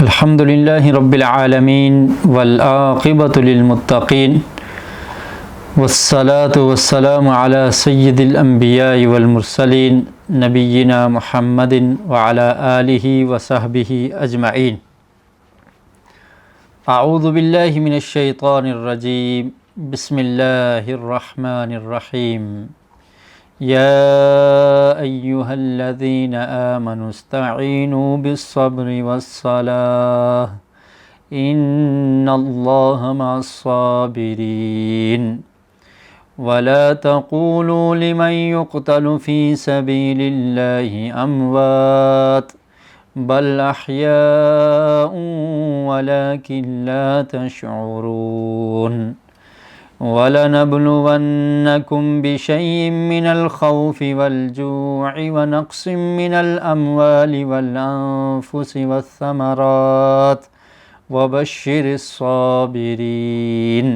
الحمد للہ رب العالمین والعاقبۃ للمتقین والصلاة والسلام علی سید الانبیاء والمرسلین نبینا محمد وعلی آلہ وصحبہ اجمعین۔ اعوذ باللہ من الشیطان الرجیم، بسم اللہ الرحمن الرحیم۔ یا ایہا الذین آمنوا استعینوا بالصبر والصلاۃ ان اللہ مع الصابرین ولا تقولوا لمن يقتل في سبيل الله اموات بل احیاء ولكن لا تشعرون وَلَنَبْلُوَنَّكُمْ بِشَيْءٍ مِّنَ الْخَوْفِ وَالْجُوعِ وَنَقْصٍ مِّنَ الْأَمْوَالِ وَالْأَنفُسِ وَالثَّمَرَاتِ وَبَشِّرِ الصَّابِرِينَ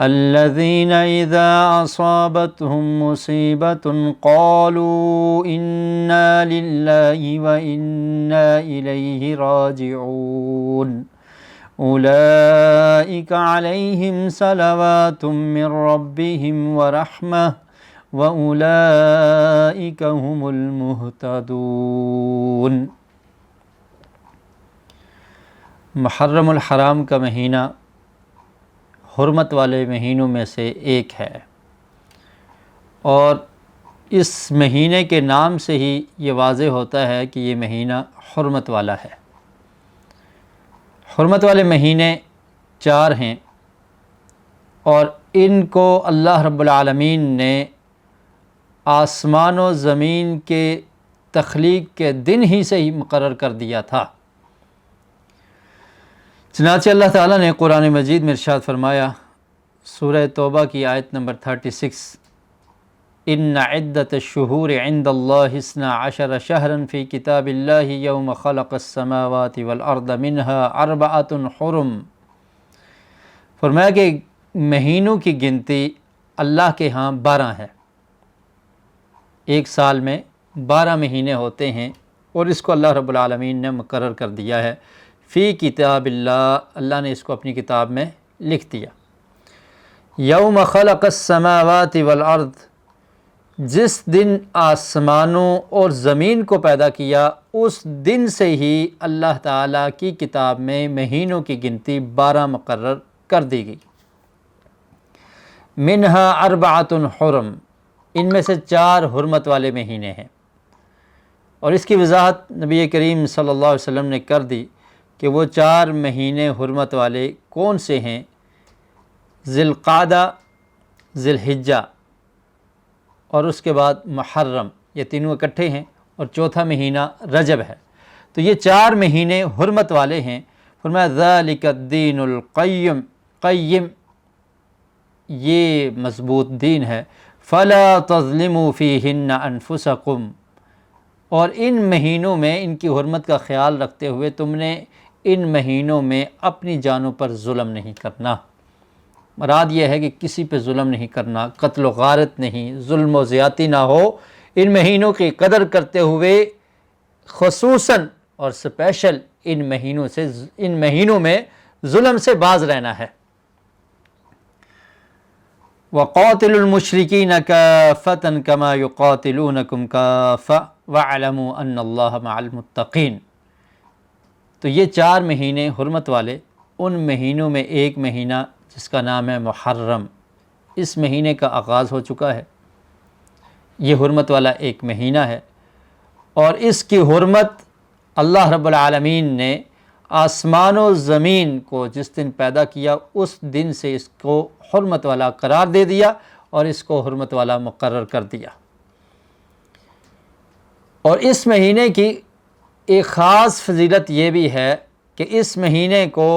الَّذِينَ إِذَا أَصَابَتْهُم مُّصِيبَةٌ قَالُوا إِنَّا لِلَّهِ وَإِنَّا إِلَيْهِ رَاجِعُونَ اولئک علیہم صلوات من ربہم ورحمہ واولئک هم المہتدون۔ محرم الحرام کا مہینہ حرمت والے مہینوں میں سے ایک ہے، اور اس مہینے کے نام سے ہی یہ واضح ہوتا ہے کہ یہ مہینہ حرمت والا ہے۔ حرمت والے مہینے 4 ہیں، اور ان کو اللہ رب العالمین نے آسمان و زمین کے تخلیق کے دن ہی سے ہی مقرر کر دیا تھا۔ چنانچہ اللہ تعالیٰ نے قرآن مجید میں ارشاد فرمایا، سورہ توبہ کی آیت نمبر 36، ان عدۃ الشہور عند اللہ 12 شہرا فی کتاب اللہ یوم خلق السماوات والارض منها 4 حرم۔ فرمایا کہ مہینوں کی گنتی اللہ کے ہاں 12 ہے۔ ایک سال میں 12 مہینے ہوتے ہیں، اور اس کو اللہ رب العالمین نے مقرر کر دیا ہے۔ فی کتاب اللہ، اللہ نے اس کو اپنی کتاب میں لکھ دیا۔ یوم خلق السماوات والارض، جس دن آسمانوں اور زمین کو پیدا کیا اس دن سے ہی اللہ تعالیٰ کی کتاب میں مہینوں کی گنتی 12 مقرر کر دی گئی۔ منہا 4 حرم، ان میں سے 4 حرمت والے مہینے ہیں، اور اس کی وضاحت نبی کریم صلی اللہ علیہ وسلم نے کر دی کہ وہ 4 مہینے حرمت والے کون سے ہیں۔ ذی القعدہ، ذی الحجہ، اور اس کے بعد محرم، یہ تینوں اکٹھے ہیں، اور چوتھا مہینہ رجب ہے۔ تو یہ 4 مہینے حرمت والے ہیں۔ فرمایا ذالک الدین القیم، قیم یہ مضبوط دین ہے۔ فلا تظلموا فیہن انفسکم، اور ان مہینوں میں ان کی حرمت کا خیال رکھتے ہوئے تم نے ان مہینوں میں اپنی جانوں پر ظلم نہیں کرنا۔ مراد یہ ہے کہ کسی پہ ظلم نہیں کرنا، قتل و غارت نہیں، ظلم و زیادتی نہ ہو۔ ان مہینوں کی قدر کرتے ہوئے خصوصاً اور اسپیشل ان مہینوں میں ظلم سے باز رہنا ہے۔ وَقَاتِلُوا الْمُشْرِكِينَ كَافَّةً كَمَا يُقَاتِلُونَكُمْ كَافَّةً وَاعْلَمُوا أَنَّ اللَّهَ مَعَ الْمُتَّقِينَ۔ تو یہ 4 مہینے حرمت والے، ان مہینوں میں ایک مہینہ جس کا نام ہے محرم، اس مہینے کا آغاز ہو چکا ہے۔ یہ حرمت والا ایک مہینہ ہے، اور اس کی حرمت اللہ رب العالمین نے آسمان و زمین کو جس دن پیدا کیا اس دن سے اس کو حرمت والا قرار دے دیا، اور اس کو حرمت والا مقرر کر دیا۔ اور اس مہینے کی ایک خاص فضیلت یہ بھی ہے کہ اس مہینے کو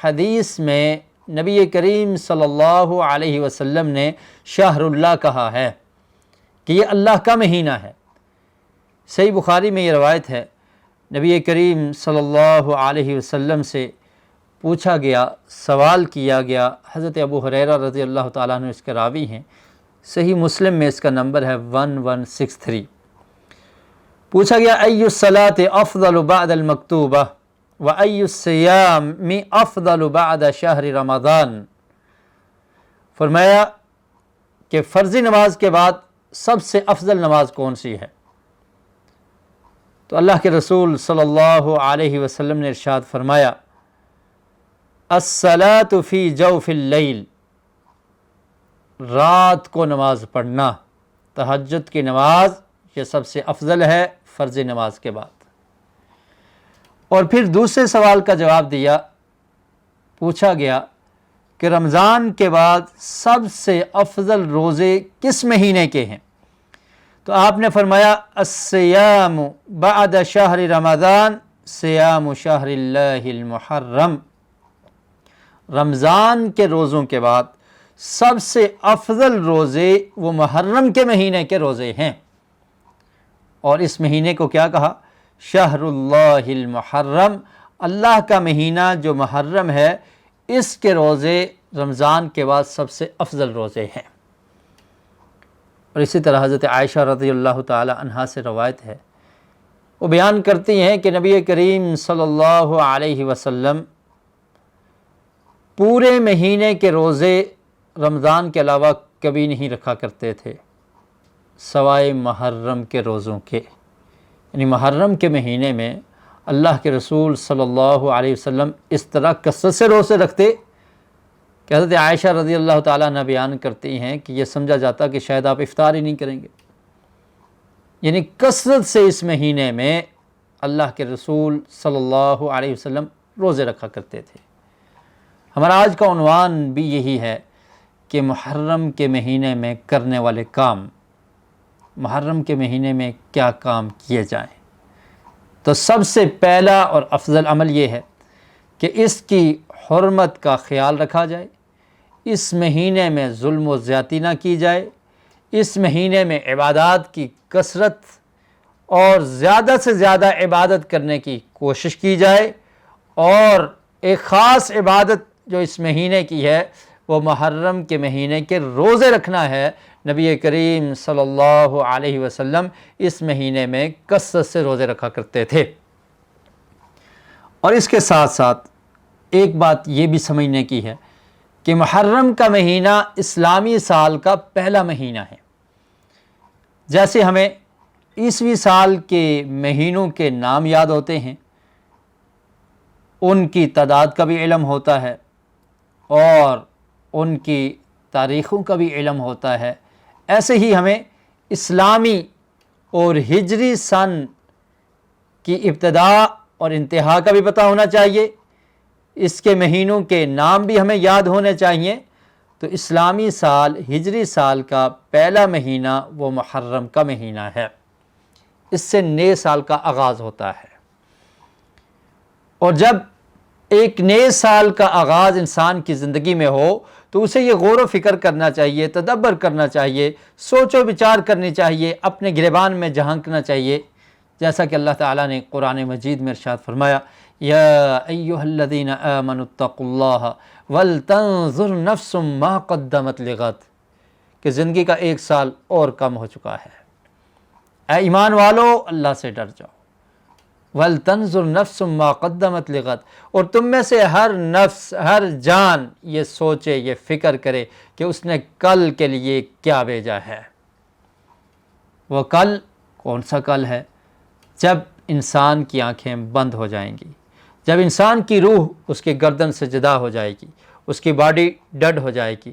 حدیث میں نبی کریم صلی اللہ علیہ وسلم نے شہر اللہ کہا ہے، کہ یہ اللہ کا مہینہ ہے۔ صحیح بخاری میں یہ روایت ہے، نبی کریم صلی اللہ علیہ وسلم سے پوچھا گیا، سوال کیا گیا، حضرت ابو ہریرہ رضی اللہ تعالیٰ عنہ اس کے راوی ہیں، صحیح مسلم میں اس کا نمبر ہے 1163۔ پوچھا گیا ای الصلاۃ افضل بعد المکتوبہ و ای الصیام افضل بعد شہر رمضان، فرمایا کہ فرضی نماز کے بعد سب سے افضل نماز کون سی ہے؟ تو اللہ کے رسول صلی اللہ علیہ وسلم نے ارشاد فرمایا الصلاۃ فی جوف اللیل، رات کو نماز پڑھنا، تہجد کی نماز یہ سب سے افضل ہے فرض نماز کے بعد۔ اور پھر دوسرے سوال کا جواب دیا، پوچھا گیا کہ رمضان کے بعد سب سے افضل روزے کس مہینے کے ہیں؟ تو آپ نے فرمایا الصیام بعد شہر رمضان صیام شہر اللہ المحرم، رمضان کے روزوں کے بعد سب سے افضل روزے وہ محرم کے مہینے کے روزے ہیں۔ اور اس مہینے کو کیا کہا؟ شہر اللہ المحرم، اللہ کا مہینہ جو محرم ہے اس کے روزے رمضان کے بعد سب سے افضل روزے ہیں۔ اور اسی طرح حضرت عائشہ رضی اللہ تعالی عنہا سے روایت ہے، وہ بیان کرتی ہیں کہ نبی کریم صلی اللہ علیہ وسلم پورے مہینے کے روزے رمضان کے علاوہ کبھی نہیں رکھا کرتے تھے سوائے محرم کے روزوں کے، یعنی محرم کے مہینے میں اللہ کے رسول صلی اللہ علیہ وسلم اس طرح کثرت سے روزے رکھتے کہ حضرت عائشہ رضی اللہ تعالیٰ عنہ بیان کرتی ہیں کہ یہ سمجھا جاتا کہ شاید آپ افطار ہی نہیں کریں گے، یعنی کثرت سے اس مہینے میں اللہ کے رسول صلی اللہ علیہ وسلم روزے رکھا کرتے تھے۔ ہمارا آج کا عنوان بھی یہی ہے کہ محرم کے مہینے میں کرنے والے کام، محرم کے مہینے میں کیا کام کیے جائیں۔ تو سب سے پہلا اور افضل عمل یہ ہے کہ اس کی حرمت کا خیال رکھا جائے، اس مہینے میں ظلم و زیادتی نہ کی جائے، اس مہینے میں عبادات کی کثرت اور زیادہ سے زیادہ عبادت کرنے کی کوشش کی جائے، اور ایک خاص عبادت جو اس مہینے کی ہے وہ محرم کے مہینے کے روزے رکھنا ہے۔ نبی کریم صلی اللہ علیہ وسلم اس مہینے میں کثرت سے روزے رکھا کرتے تھے۔ اور اس کے ساتھ ساتھ ایک بات یہ بھی سمجھنے کی ہے کہ محرم کا مہینہ اسلامی سال کا پہلا مہینہ ہے۔ جیسے ہمیں عیسوی سال کے مہینوں کے نام یاد ہوتے ہیں، ان کی تعداد کا بھی علم ہوتا ہے اور ان کی تاریخوں کا بھی علم ہوتا ہے، ایسے ہی ہمیں اسلامی اور ہجری سن کی ابتدا اور انتہا کا بھی پتہ ہونا چاہیے، اس کے مہینوں کے نام بھی ہمیں یاد ہونے چاہیے۔ تو اسلامی سال، ہجری سال کا پہلا مہینہ وہ محرم کا مہینہ ہے، اس سے نئے سال کا آغاز ہوتا ہے۔ اور جب ایک نئے سال کا آغاز انسان کی زندگی میں ہو تو اسے یہ غور و فکر کرنا چاہیے، تدبر کرنا چاہیے، سوچ و بچار کرنی چاہیے، اپنے گریبان میں جھانکنا چاہیے، جیسا کہ اللہ تعالیٰ نے قرآن مجید میں ارشاد فرمایا یا ایھا الذین آمنوا اتقوا اللہ ولتنظر نفس ما قدمت لغد، کہ زندگی کا ایک سال اور کم ہو چکا ہے، اے ایمان والو اللہ سے ڈر جاؤ، وَلْتَنْظُرْ نَفْسٌ مَا قَدَّمَتْ لِغَدٍ، اور تم میں سے ہر نفس، ہر جان یہ سوچے، یہ فکر کرے کہ اس نے کل کے لیے کیا بھیجا ہے۔ وہ کل کون سا کل ہے؟ جب انسان کی آنکھیں بند ہو جائیں گی، جب انسان کی روح اس کے گردن سے جدا ہو جائے گی، اس کی باڈی ڈیڈ ہو جائے گی،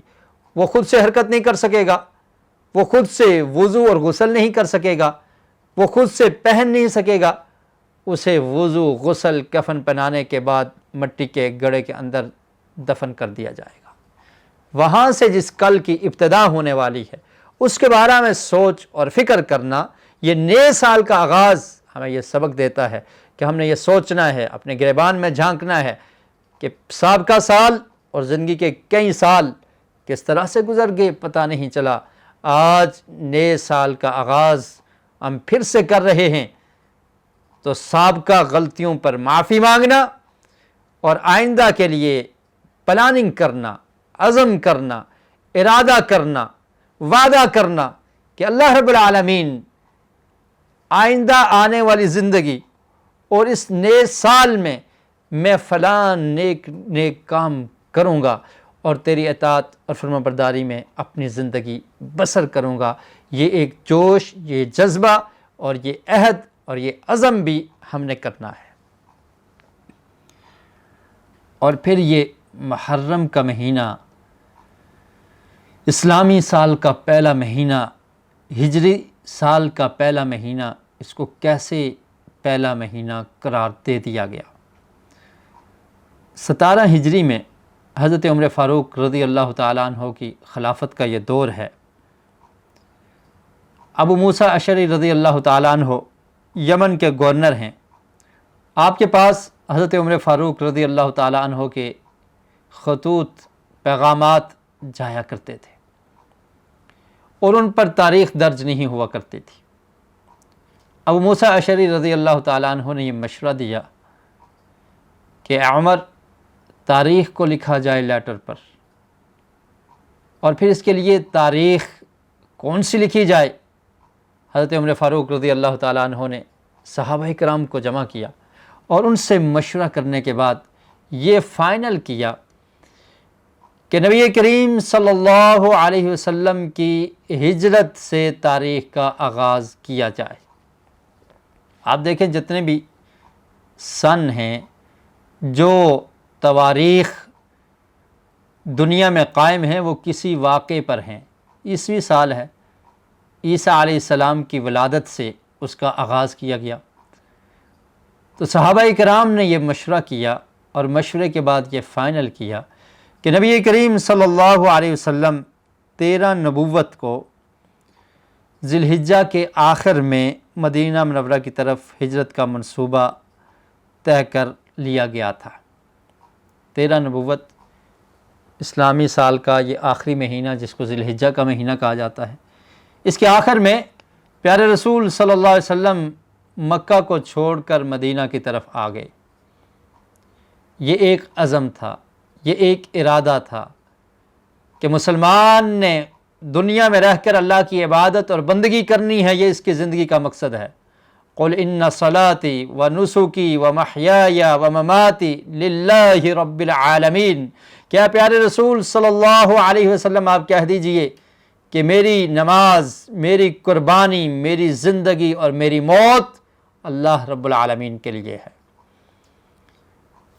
وہ خود سے حرکت نہیں کر سکے گا، وہ خود سے وضو اور غسل نہیں کر سکے گا، وہ خود سے پہن نہیں سکے گا، اسے وضو، غسل، کفن پہنانے کے بعد مٹی کے گڑھے کے اندر دفن کر دیا جائے گا۔ وہاں سے جس کل کی ابتدا ہونے والی ہے اس کے بارے میں سوچ اور فکر کرنا، یہ نئے سال کا آغاز ہمیں یہ سبق دیتا ہے کہ ہم نے یہ سوچنا ہے، اپنے گریبان میں جھانکنا ہے کہ سابقہ سال اور زندگی کے کئی سال کس طرح سے گزر گئے پتہ نہیں چلا۔ آج نئے سال کا آغاز ہم پھر سے کر رہے ہیں، تو سابقہ غلطیوں پر معافی مانگنا اور آئندہ کے لیے پلاننگ کرنا، عزم کرنا، ارادہ کرنا، وعدہ کرنا کہ اللہ رب العالمین آئندہ آنے والی زندگی اور اس نئے سال میں فلاں نیک کام کروں گا اور تیری اطاعت اور فرما برداری میں اپنی زندگی بسر کروں گا. یہ ایک جوش، یہ جذبہ اور یہ عہد اور یہ عزم بھی ہم نے کرنا ہے. اور پھر یہ محرم کا مہینہ، اسلامی سال کا پہلا مہینہ، ہجری سال کا پہلا مہینہ، اس کو کیسے پہلا مہینہ قرار دے دیا گیا؟ 17 ہجری میں حضرت عمر فاروق رضی اللہ تعالیٰ عنہ کی خلافت کا یہ دور ہے. ابو موسیٰ اشعری رضی اللہ تعالیٰ عنہ یمن کے گورنر ہیں. آپ کے پاس حضرت عمر فاروق رضی اللہ تعالیٰ عنہ کے خطوط، پیغامات جایا کرتے تھے اور ان پر تاریخ درج نہیں ہوا کرتی تھی. ابو موسیٰ اشعری رضی اللہ تعالیٰ عنہ نے یہ مشورہ دیا کہ عمر، تاریخ کو لکھا جائے لیٹر پر، اور پھر اس کے لیے تاریخ کون سی لکھی جائے؟ حضرت عمر فاروق رضی اللہ تعالیٰ عنہ نے صحابہ کرام کو جمع کیا اور ان سے مشورہ کرنے کے بعد یہ فائنل کیا کہ نبی کریم صلی اللہ علیہ وسلم کی ہجرت سے تاریخ کا آغاز کیا جائے. آپ دیکھیں جتنے بھی سن ہیں، جو تواریخ دنیا میں قائم ہیں، وہ کسی واقعے پر ہیں. عیسوی سال ہے، عیسیٰ علیہ السلام کی ولادت سے اس کا آغاز کیا گیا. تو صحابہ کرام نے یہ مشورہ کیا اور مشورے کے بعد یہ فائنل کیا کہ نبی کریم صلی اللہ علیہ وسلم 13 نبوت کو ذی الحجہ کے آخر میں مدینہ منورہ کی طرف ہجرت کا منصوبہ طے کر لیا گیا تھا. 13 نبوت، اسلامی سال کا یہ آخری مہینہ جس کو ذی الحجہ کا مہینہ کہا جاتا ہے، اس کے آخر میں پیارے رسول صلی اللہ علیہ وسلم مکہ کو چھوڑ کر مدینہ کی طرف آ گئے. یہ ایک عزم تھا، یہ ایک ارادہ تھا کہ مسلمان نے دنیا میں رہ کر اللہ کی عبادت اور بندگی کرنی ہے. یہ اس کی زندگی کا مقصد ہے. قل ان صلاتی و نسکی و محیای و مماتی للہ رب العالمین. کیا پیارے رسول صلی اللہ علیہ وسلم آپ کہہ دیجئے کہ میری نماز، میری قربانی، میری زندگی اور میری موت اللہ رب العالمین کے لیے ہے.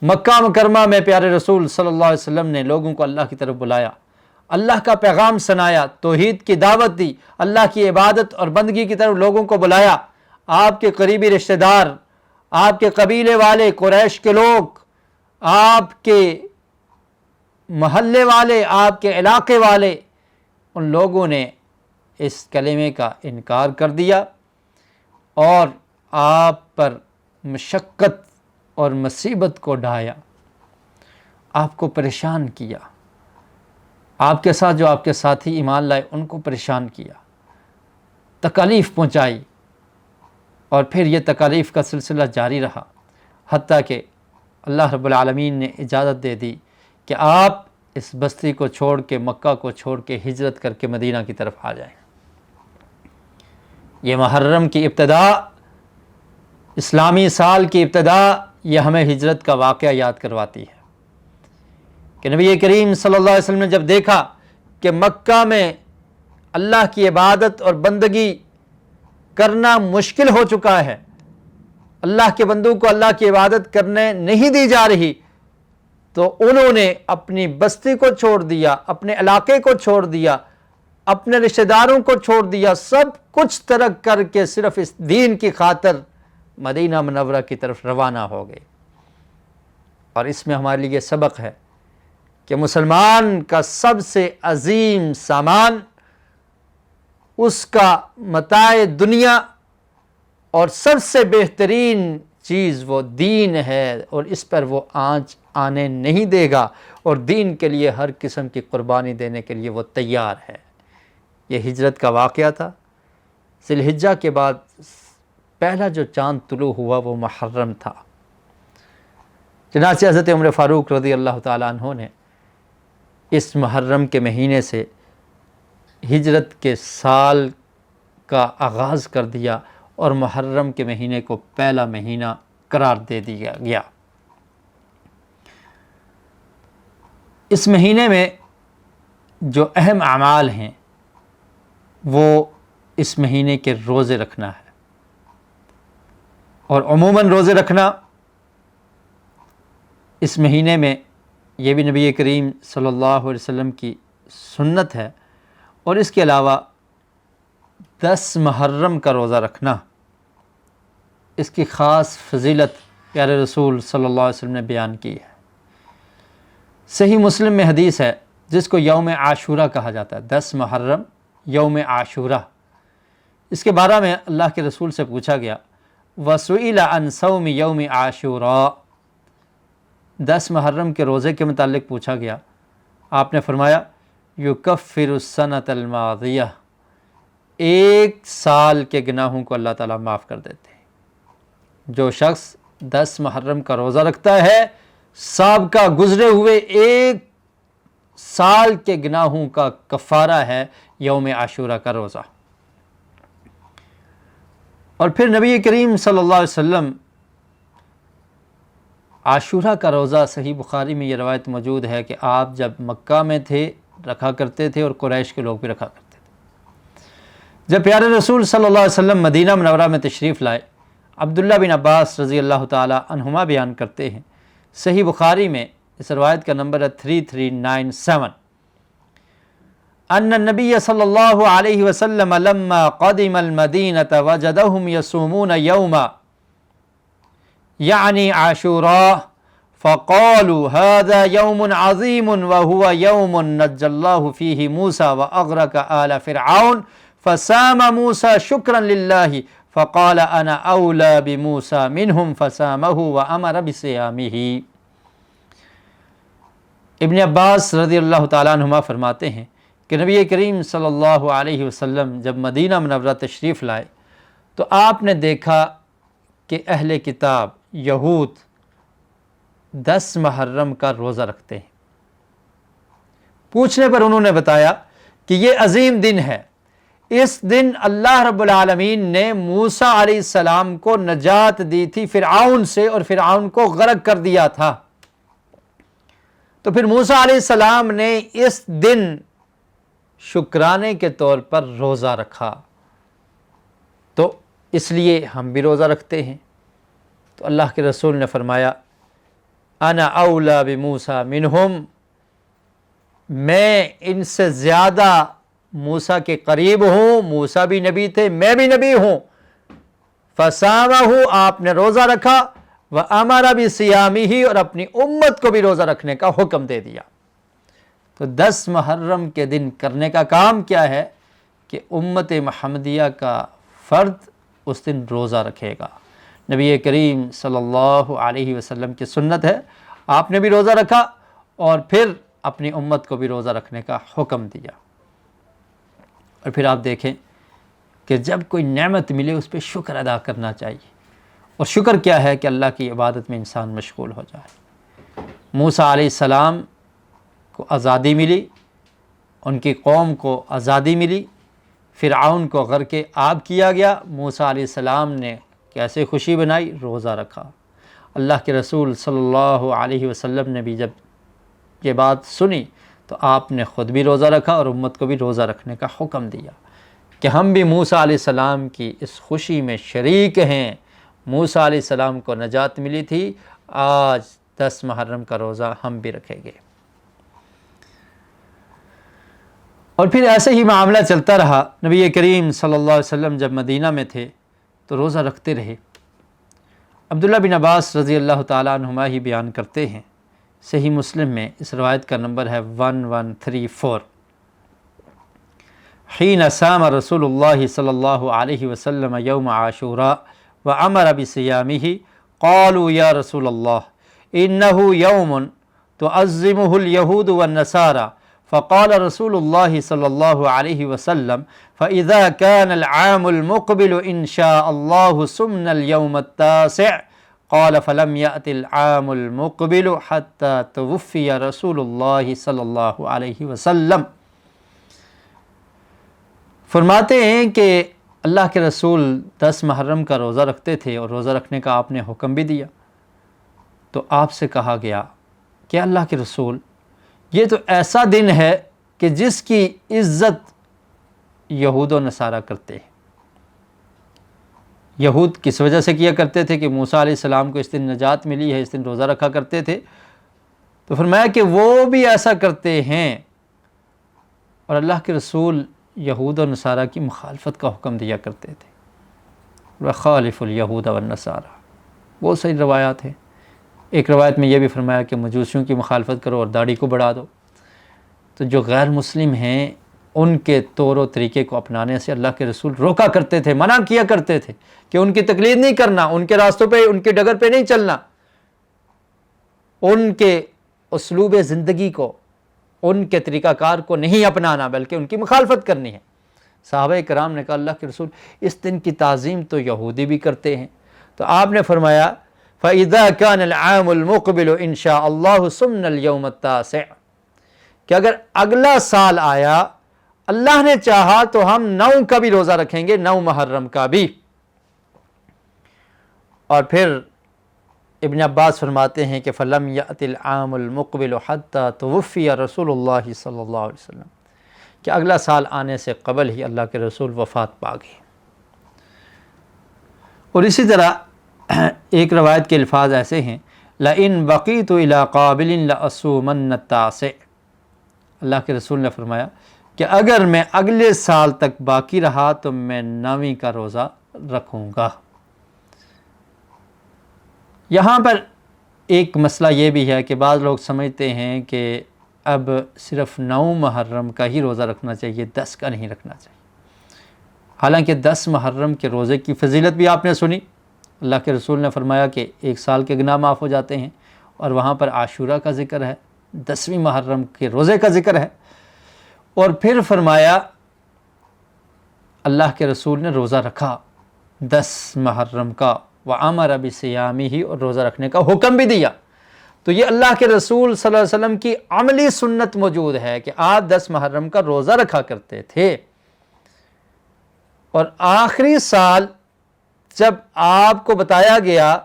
مکہ مکرمہ میں پیارے رسول صلی اللہ علیہ وسلم نے لوگوں کو اللہ کی طرف بلایا، اللہ کا پیغام سنایا، توحید کی دعوت دی، اللہ کی عبادت اور بندگی کی طرف لوگوں کو بلایا. آپ کے قریبی رشتہ دار، آپ کے قبیلے والے، قریش کے لوگ، آپ کے محلے والے، آپ کے علاقے والے، ان لوگوں نے اس کلمے کا انکار کر دیا اور آپ پر مشقت اور مصیبت کو ڈھایا، آپ کو پریشان کیا. آپ کے ساتھ جو آپ کے ساتھی ایمان لائے ان کو پریشان کیا، تکالیف پہنچائی، اور پھر یہ تکالیف کا سلسلہ جاری رہا حتیٰ کہ اللہ رب العالمین نے اجازت دے دی کہ آپ اس بستی کو چھوڑ کے، مکہ کو چھوڑ کے ہجرت کر کے مدینہ کی طرف آ جائیں. یہ محرم کی ابتدا، اسلامی سال کی ابتدا، یہ ہمیں ہجرت کا واقعہ یاد کرواتی ہے کہ نبی کریم صلی اللہ علیہ وسلم نے جب دیکھا کہ مکہ میں اللہ کی عبادت اور بندگی کرنا مشکل ہو چکا ہے، اللہ کے بندوں کو اللہ کی عبادت کرنے نہیں دی جا رہی، تو انہوں نے اپنی بستی کو چھوڑ دیا، اپنے علاقے کو چھوڑ دیا، اپنے رشتہ داروں کو چھوڑ دیا، سب کچھ ترک کر کے صرف اس دین کی خاطر مدینہ منورہ کی طرف روانہ ہو گئے. اور اس میں ہمارے لیے سبق ہے کہ مسلمان کا سب سے عظیم سامان، اس کا متاع دنیا اور سب سے بہترین چیز وہ دین ہے، اور اس پر وہ آنچ آنے نہیں دے گا، اور دین کے لیے ہر قسم کی قربانی دینے کے لیے وہ تیار ہے. یہ ہجرت کا واقعہ تھا. ذی الحجہ کے بعد پہلا جو چاند طلوع ہوا وہ محرم تھا. چنانچہ حضرت عمر فاروق رضی اللہ تعالیٰ عنہ نے اس محرم کے مہینے سے ہجرت کے سال کا آغاز کر دیا اور محرم کے مہینے کو پہلا مہینہ قرار دے دیا گیا۔ اس مہینے میں جو اہم اعمال ہیں وہ اس مہینے کے روزے رکھنا ہے، اور عموماً روزے رکھنا اس مہینے میں یہ بھی نبی کریم صلی اللہ علیہ وسلم کی سنت ہے، اور اس کے علاوہ 10 محرم کا روزہ رکھنا، اس کی خاص فضیلت پیارے رسول صلی اللہ علیہ وسلم نے بیان کی ہے۔ صحیح مسلم میں حدیث ہے جس کو یوم عاشورہ کہا جاتا ہے، 10 محرم یوم عاشورہ۔ اس کے بارے میں اللہ کے رسول سے پوچھا گیا، وَسُئِلَ عَنْ صَوْمِ يَوْمِ عَاشُورَا، 10 محرم کے روزے کے متعلق پوچھا گیا، آپ نے فرمایا يُكَفِّرُ السَّنَةَ الْمَاضِيَةَ، ایک سال کے گناہوں کو اللہ تعالیٰ معاف کر دیتے ہیں۔ جو شخص 10 محرم کا روزہ رکھتا ہے، سابقہ گزرے ہوئے ایک سال کے گناہوں کا کفارہ ہے یوم عاشورہ کا روزہ۔ اور پھر نبی کریم صلی اللہ علیہ وسلم عاشورہ کا روزہ، صحیح بخاری میں یہ روایت موجود ہے کہ آپ جب مکہ میں تھے رکھا کرتے تھے، اور قریش کے لوگ بھی رکھا کرتے تھے۔ جب پیارے رسول صلی اللہ علیہ وسلم مدینہ منورہ میں تشریف لائے، عبداللہ بن عباس رضی اللہ تعالی عنہما بیان کرتے ہیں، صحیح بخاری میں اس روایت کا نمبر ہے 3397، ان النبی صلی اللہ علیہ وسلم لما قدم المدینة وجدهم يصومون یوما یعنی عاشوراء فقالوا هذا يوم عظیم وهو يوم نجى الله فيه موسى وأغرق آل فرعون فصام موسى شكرا لله فقال انا اولى بموسى منهم فصامه وامر بصيامه۔ ابن عباس رضی اللہ تعالیٰ عنہما فرماتے ہیں کہ نبی کریم صلی اللہ علیہ وسلم جب مدینہ منورہ تشریف لائے تو آپ نے دیکھا کہ اہل کتاب یہود 10 محرم کا روزہ رکھتے ہیں۔ پوچھنے پر انہوں نے بتایا کہ یہ عظیم دن ہے، اس دن اللہ رب العالمین نے موسیٰ علیہ السلام کو نجات دی تھی فرعون سے، اور فرعون کو غرق کر دیا تھا۔ تو پھر موسیٰ علیہ السلام نے اس دن شکرانے کے طور پر روزہ رکھا، تو اس لیے ہم بھی روزہ رکھتے ہیں۔ تو اللہ کے رسول نے فرمایا انا اولا بموسیٰ منہم، میں ان سے زیادہ موسیٰ کے قریب ہوں، موسیٰ بھی نبی تھے، میں بھی نبی ہوں۔ فصامہ، آپ نے روزہ رکھا، وَأَمَرَ بِصِيَامِهِ، اور اپنی امت کو بھی روزہ رکھنے کا حکم دے دیا۔ تو 10 محرم کے دن کرنے کا کام کیا ہے کہ امت محمدیہ کا فرد اس دن روزہ رکھے گا۔ نبی کریم صلی اللہ علیہ وسلم کی سنت ہے، آپ نے بھی روزہ رکھا اور پھر اپنی امت کو بھی روزہ رکھنے کا حکم دیا۔ اور پھر آپ دیکھیں کہ جب کوئی نعمت ملے اس پہ شکر ادا کرنا چاہیے، اور شکر کیا ہے کہ اللہ کی عبادت میں انسان مشغول ہو جائے۔ موسیٰ علیہ السلام کو آزادی ملی، ان کی قوم کو آزادی ملی، فرعون کو غرق آب کیا گیا، موسیٰ علیہ السلام نے کیسے خوشی بنائی؟ روزہ رکھا۔ اللہ کے رسول صلی اللہ علیہ وسلم نے بھی جب یہ بات سنی تو آپ نے خود بھی روزہ رکھا اور امت کو بھی روزہ رکھنے کا حکم دیا کہ ہم بھی موسیٰ علیہ السلام کی اس خوشی میں شریک ہیں۔ موسیٰ علیہ السلام کو نجات ملی تھی، آج 10 محرم کا روزہ ہم بھی رکھیں گے۔ اور پھر ایسے ہی معاملہ چلتا رہا۔ نبی کریم صلی اللہ علیہ وسلم جب مدینہ میں تھے تو روزہ رکھتے رہے۔ عبداللہ بن عباس رضی اللہ تعالیٰ عنہما ہی بیان کرتے ہیں، صحیح مسلم میں اس روایت کا نمبر ہے 1134، حین صام رسول اللہ صلی اللہ علیہ وسلم یوم عاشوراء وامر بصیامہ قالوا یا رسول اللہ انہ یوم تعظمہ الیہود والنصارى فقال رسول اللہ صلی اللہ علیہ وسلم فإذا كان العام المقبل إن شاء الله صمنا اليوم التاسع قال فلم یأت العام المقبل حتی توفی رسول اللہ صلی اللہ علیہ وسلم۔ فرماتے ہیں کہ اللہ کے رسول 10 محرم کا روزہ رکھتے تھے اور روزہ رکھنے کا آپ نے حکم بھی دیا، تو آپ سے کہا گیا کہ اللہ کے رسول یہ تو ایسا دن ہے کہ جس کی عزت یہود و نصارہ کرتے ہیں۔ یہود کس وجہ سے کیا کرتے تھے کہ موسیٰ علیہ السلام کو اس دن نجات ملی ہے، اس دن روزہ رکھا کرتے تھے، تو فرمایا کہ وہ بھی ایسا کرتے ہیں، اور اللہ کے رسول یہود و نصارہ کی مخالفت کا حکم دیا کرتے تھے۔ وَخَالِفُ الْيَهُودَ وَالنَّصَارَى، بہت ساری روایات ہیں۔ ایک روایت میں یہ بھی فرمایا کہ مجوسیوں کی مخالفت کرو اور داڑھی کو بڑھا دو۔ تو جو غیر مسلم ہیں ان کے طور و طریقے کو اپنانے سے اللہ کے رسول روکا کرتے تھے، منع کیا کرتے تھے کہ ان کی تقلید نہیں کرنا، ان کے راستوں پہ، ان کے ڈگر پہ نہیں چلنا، ان کے اسلوب زندگی کو، ان کے طریقہ کار کو نہیں اپنانا، بلکہ ان کی مخالفت کرنی ہے۔ صحابہ کرام نے کہا اللہ کے رسول اس دن کی تعظیم تو یہودی بھی کرتے ہیں، تو آپ نے فرمایا فَإِذَا كَانَ الْعَامُ الْمُقْبِلُ إِنْ شَاءَ اللَّهُ سُمْنَ الْيَوْمَ التَّاسِعَ، کہ اگر اگلا سال آیا، اللہ نے چاہا تو ہم 9 کا بھی روزہ رکھیں گے، 9 محرم کا بھی۔ اور پھر ابن عباس فرماتے ہیں کہ فَلَمْ يَأْتِ الْعَامُ الْمُقْبِلُ حَتَّى تُوفِّيَ رسول اللہ صلی اللہ علیہ وسلم، کہ اگلا سال آنے سے قبل ہی اللہ کے رسول وفات پا گئے۔ اور اسی طرح ایک روایت کے الفاظ ایسے ہیں لَإِن بَقِيتُ إِلَىٰ قَابِلٍ لَأَصُومَنَّ التَّاسِعَ، اللہ کے رسول نے فرمایا کہ اگر میں اگلے سال تک باقی رہا تو میں 9ویں کا روزہ رکھوں گا۔ یہاں پر ایک مسئلہ یہ بھی ہے کہ بعض لوگ سمجھتے ہیں کہ اب صرف 9 محرم کا ہی روزہ رکھنا چاہیے، 10 کا نہیں رکھنا چاہیے۔ حالانکہ 10 محرم کے روزے کی فضیلت بھی آپ نے سنی، اللہ کے رسول نے فرمایا کہ 1 سال کے گناہ معاف ہو جاتے ہیں، اور وہاں پر عاشورہ کا ذکر ہے، 10ویں محرم کے روزے کا ذکر ہے، اور پھر فرمایا اللہ کے رسول نے روزہ رکھا 10 محرم کا، وَأَمَرَ بِصِيَامِهِ، اور روزہ رکھنے کا حکم بھی دیا۔ تو یہ اللہ کے رسول صلی اللہ علیہ وسلم کی عملی سنت موجود ہے کہ آپ 10 محرم کا روزہ رکھا کرتے تھے۔ اور آخری سال جب آپ کو بتایا گیا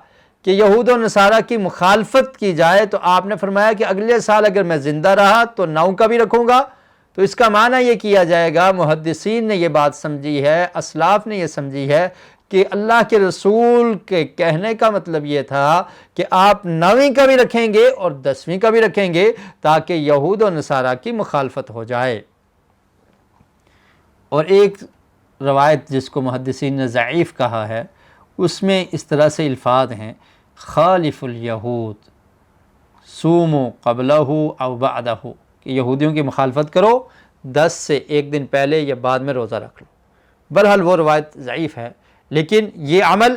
کہ یہود و نصارہ کی مخالفت کی جائے، تو آپ نے فرمایا کہ اگلے سال اگر میں زندہ رہا تو 9 کا بھی رکھوں گا۔ تو اس کا معنی یہ کیا جائے گا، محدثین نے یہ بات سمجھی ہے، اسلاف نے یہ سمجھی ہے کہ اللہ کے رسول کے کہنے کا مطلب یہ تھا کہ آپ 9ویں کا بھی رکھیں گے اور 10ویں کا بھی رکھیں گے، تاکہ یہود و نصارہ کی مخالفت ہو جائے۔ اور ایک روایت جس کو محدثین نے ضعیف کہا ہے، اس میں اس طرح سے الفاظ ہیں خالف الیہود صوموا قبلہ او بعدہ، کہ یہودیوں کی مخالفت کرو، 10 سے 1 دن پہلے یا بعد میں روزہ رکھ لو۔ بہرحال وہ روایت ضعیف ہے، لیکن یہ عمل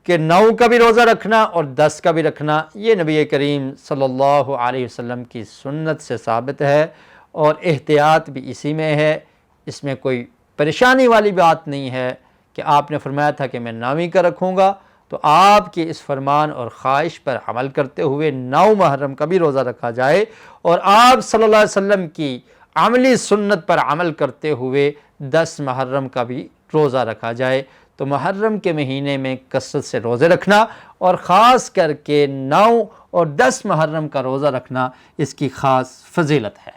کہ 9 کا بھی روزہ رکھنا اور 10 کا بھی رکھنا، یہ نبی کریم صلی اللہ علیہ وسلم کی سنت سے ثابت ہے، اور احتیاط بھی اسی میں ہے، اس میں کوئی پریشانی والی بات نہیں ہے کہ آپ نے فرمایا تھا کہ میں 9ویں کا رکھوں گا، تو آپ کی اس فرمان اور خواہش پر عمل کرتے ہوئے 9 محرم کا بھی روزہ رکھا جائے، اور آپ صلی اللہ علیہ وسلم کی عملی سنت پر عمل کرتے ہوئے 10 محرم کا بھی روزہ رکھا جائے۔ تو محرم کے مہینے میں کثرت سے روزے رکھنا، اور خاص کر کے 9 اور 10 محرم کا روزہ رکھنا، اس کی خاص فضیلت ہے۔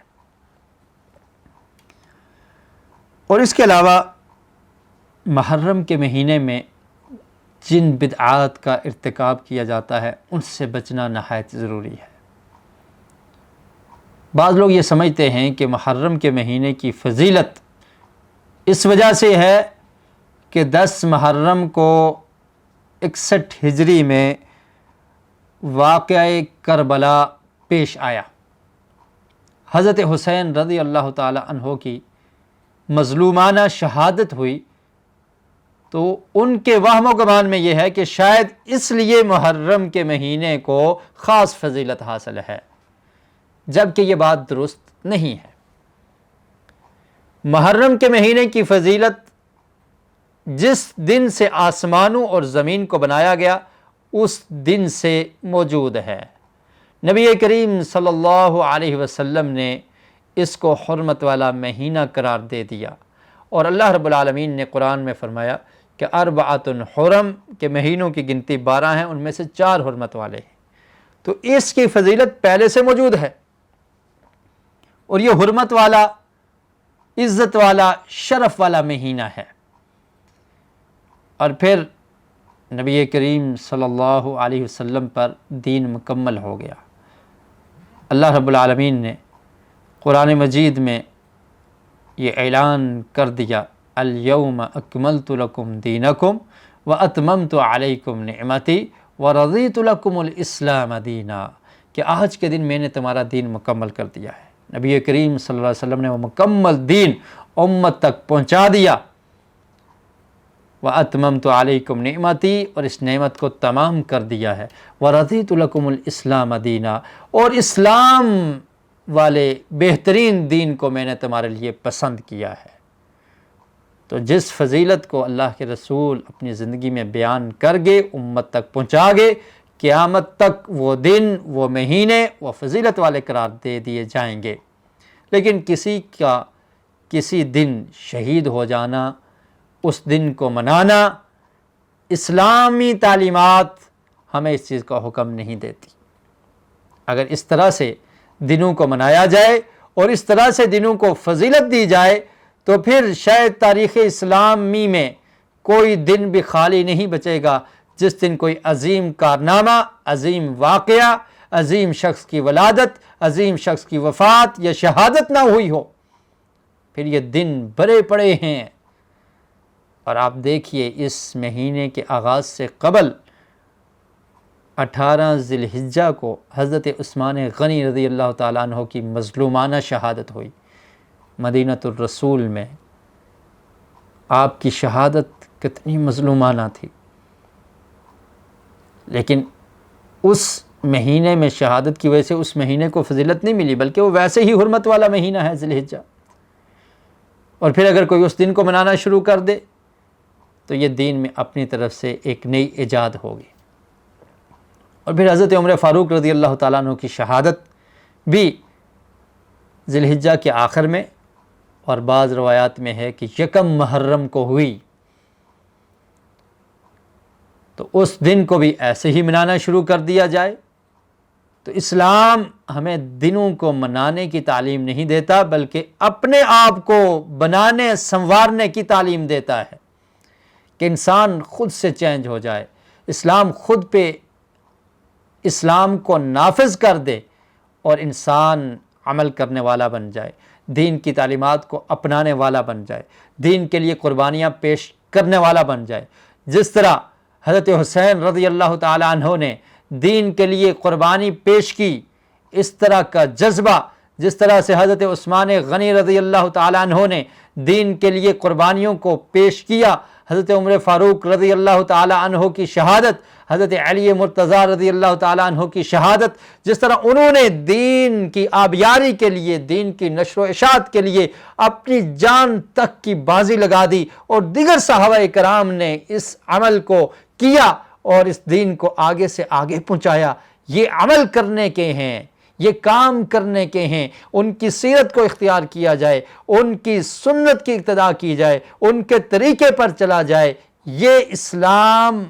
اور اس کے علاوہ محرم کے مہینے میں جن بدعات کا ارتکاب کیا جاتا ہے ان سے بچنا نہایت ضروری ہے۔ بعض لوگ یہ سمجھتے ہیں کہ محرم کے مہینے کی فضیلت اس وجہ سے ہے کہ 10 محرم کو 61 ہجری میں واقعہ کربلا پیش آیا، حضرت حسین رضی اللہ تعالی عنہ کی مظلومانہ شہادت ہوئی، تو ان کے وہم و گمان میں یہ ہے کہ شاید اس لیے محرم کے مہینے کو خاص فضیلت حاصل ہے، جبکہ یہ بات درست نہیں ہے۔ محرم کے مہینے کی فضیلت جس دن سے آسمانوں اور زمین کو بنایا گیا اس دن سے موجود ہے۔ نبی کریم صلی اللہ علیہ وسلم نے اس کو حرمت والا مہینہ قرار دے دیا، اور اللہ رب العالمین نے قرآن میں فرمایا کہ اربعۃ حرم، کہ مہینوں کی گنتی 12 ہیں، ان میں سے 4 حرمت والے ہیں۔ تو اس کی فضیلت پہلے سے موجود ہے، اور یہ حرمت والا، عزت والا، شرف والا مہینہ ہے۔ اور پھر نبی کریم صلی اللہ علیہ وسلم پر دین مکمل ہو گیا۔ اللہ رب العالمین نے قرآن مجید میں یہ اعلان کر دیا، الیوم اکملت لکم دینکم واتممت علیکم نعمتی ورضیت لکم الاسلام دینا، کہ آج کے دن میں نے تمہارا دین مکمل کر دیا ہے۔ نبی کریم صلی اللہ علیہ وسلم نے وہ مکمل دین امت تک پہنچا دیا۔ وَأَتْمَمْتُ عَلَيْكُمْ نِعْمَتِي، اور اس نعمت کو تمام کر دیا ہے۔ وَرَضِيتُ لَكُمُ الْإِسْلَامَ دِينًا، اور اسلام والے بہترین دین کو میں نے تمہارے لیے پسند کیا ہے۔ تو جس فضیلت کو اللہ کے رسول اپنی زندگی میں بیان کر گئے، امت تک پہنچا گئے، قیامت تک وہ دن، وہ مہینے، وہ فضیلت والے قرار دے دیے جائیں گے۔ لیکن کسی کا کسی دن شہید ہو جانا، اس دن کو منانا، اسلامی تعلیمات ہمیں اس چیز کا حکم نہیں دیتی۔ اگر اس طرح سے دنوں کو منایا جائے اور اس طرح سے دنوں کو فضیلت دی جائے تو پھر شاید تاریخ اسلامی میں کوئی دن بھی خالی نہیں بچے گا جس دن کوئی عظیم کارنامہ، عظیم واقعہ، عظیم شخص کی ولادت، عظیم شخص کی وفات یا شہادت نہ ہوئی ہو۔ پھر یہ دن بڑے پڑے ہیں۔ اور آپ دیکھیے اس مہینے کے آغاز سے قبل 18 ذی الحجہ کو حضرت عثمان غنی رضی اللہ تعالیٰ عنہ کی مظلومانہ شہادت ہوئی مدینۃ الرسول میں۔ آپ کی شہادت کتنی مظلومانہ تھی، لیکن اس مہینے میں شہادت کی وجہ سے اس مہینے کو فضیلت نہیں ملی، بلکہ وہ ویسے ہی حرمت والا مہینہ ہے ذی الحجہ۔ اور پھر اگر کوئی اس دن کو منانا شروع کر دے تو یہ دین میں اپنی طرف سے ایک نئی ایجاد ہوگی۔ اور پھر حضرت عمر فاروق رضی اللہ تعالیٰ عنہ کی شہادت بھی ذی الحجہ کے آخر میں، اور بعض روایات میں ہے کہ 1 محرم کو ہوئی۔ تو اس دن کو بھی ایسے ہی منانا شروع کر دیا جائے۔ تو اسلام ہمیں دنوں کو منانے کی تعلیم نہیں دیتا، بلکہ اپنے آپ کو بنانے سنوارنے کی تعلیم دیتا ہے کہ انسان خود سے چینج ہو جائے، اسلام خود پہ اسلام کو نافذ کر دے اور انسان عمل کرنے والا بن جائے، دین کی تعلیمات کو اپنانے والا بن جائے، دین کے لیے قربانیاں پیش کرنے والا بن جائے۔ جس طرح حضرت حسین رضی اللہ تعالیٰ عنہ نے دین کے لیے قربانی پیش کی، اس طرح کا جذبہ جس طرح سے حضرت عثمان غنی رضی اللہ تعالیٰ عنہ نے دین کے لیے قربانیوں کو پیش کیا، حضرت عمر فاروق رضی اللہ تعالیٰ عنہ کی شہادت، حضرت علی مرتضیٰ رضی اللہ تعالیٰ عنہ کی شہادت، جس طرح انہوں نے دین کی آبیاری کے لیے، دین کی نشر و اشاعت کے لیے اپنی جان تک کی بازی لگا دی، اور دیگر صحابہ کرام نے اس عمل کو کیا اور اس دین کو آگے سے آگے پہنچایا۔ یہ عمل کرنے کے ہیں، یہ کام کرنے کے ہیں۔ ان کی سیرت کو اختیار کیا جائے، ان کی سنت کی اقتداء کی جائے، ان کے طریقے پر چلا جائے۔ یہ اسلام،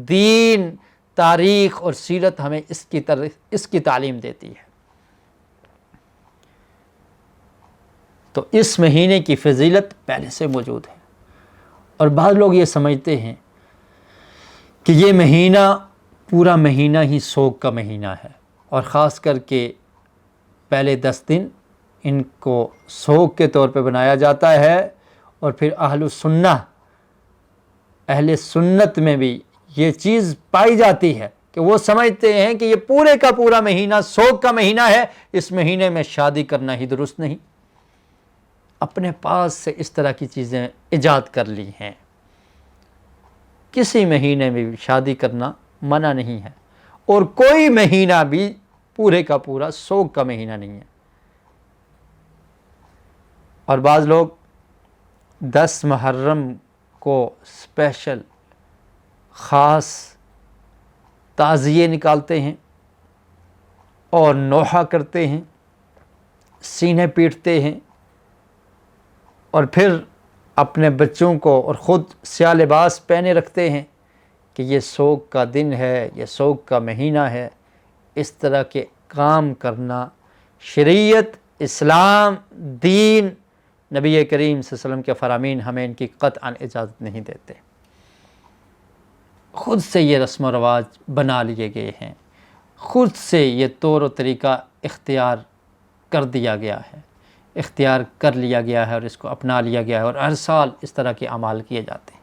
دین، تاریخ اور سیرت ہمیں اس کی تعلیم دیتی ہے۔ تو اس مہینے کی فضیلت پہلے سے موجود ہے، اور بعض لوگ یہ سمجھتے ہیں کہ یہ مہینہ پورا مہینہ ہی سوگ کا مہینہ ہے، اور خاص کر کے پہلے 10 دن ان کو سوگ کے طور پہ بنایا جاتا ہے، اور پھر اہل سنت میں بھی یہ چیز پائی جاتی ہے کہ وہ سمجھتے ہیں کہ یہ پورے کا پورا مہینہ سوگ کا مہینہ ہے، اس مہینے میں شادی کرنا ہی درست نہیں۔ اپنے پاس سے اس طرح کی چیزیں ایجاد کر لی ہیں۔ کسی مہینے میں بھی شادی کرنا منع نہیں ہے، اور کوئی مہینہ بھی پورے کا پورا سوگ کا مہینہ نہیں ہے۔ اور بعض لوگ 10 محرم کو اسپیشل خاص تعزیے نکالتے ہیں اور نوحہ کرتے ہیں، سینے پیٹتے ہیں، اور پھر اپنے بچوں کو اور خود سیاہ لباس پہنے رکھتے ہیں کہ یہ سوگ کا دن ہے، یہ سوگ کا مہینہ ہے۔ اس طرح کے کام کرنا شریعت، اسلام، دین، نبی کریم صلی اللہ علیہ وسلم کے فرامین ہمیں ان کی قطعاً اجازت نہیں دیتے۔ خود سے یہ رسم و رواج بنا لیے گئے ہیں، خود سے یہ طور و طریقہ اختیار کر دیا گیا ہے، اختیار کر لیا گیا ہے اور اس کو اپنا لیا گیا ہے، اور ہر سال اس طرح کے اعمال کیے جاتے ہیں۔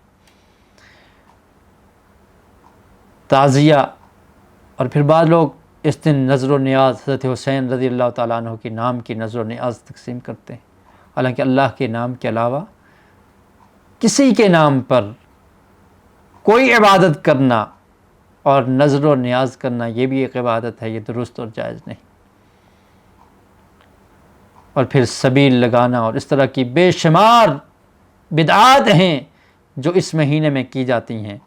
تعزیہ، اور پھر بعض لوگ اس دن نذر و نیاز حضرت حسین رضی اللہ تعالیٰ عنہ کے نام کی نذر و نیاز تقسیم کرتے ہیں، حالانکہ اللہ کے نام کے علاوہ کسی کے نام پر کوئی عبادت کرنا اور نذر و نیاز کرنا یہ بھی ایک عبادت ہے، یہ درست اور جائز نہیں۔ اور پھر سبیل لگانا اور اس طرح کی بے شمار بدعات ہیں جو اس مہینے میں کی جاتی ہیں،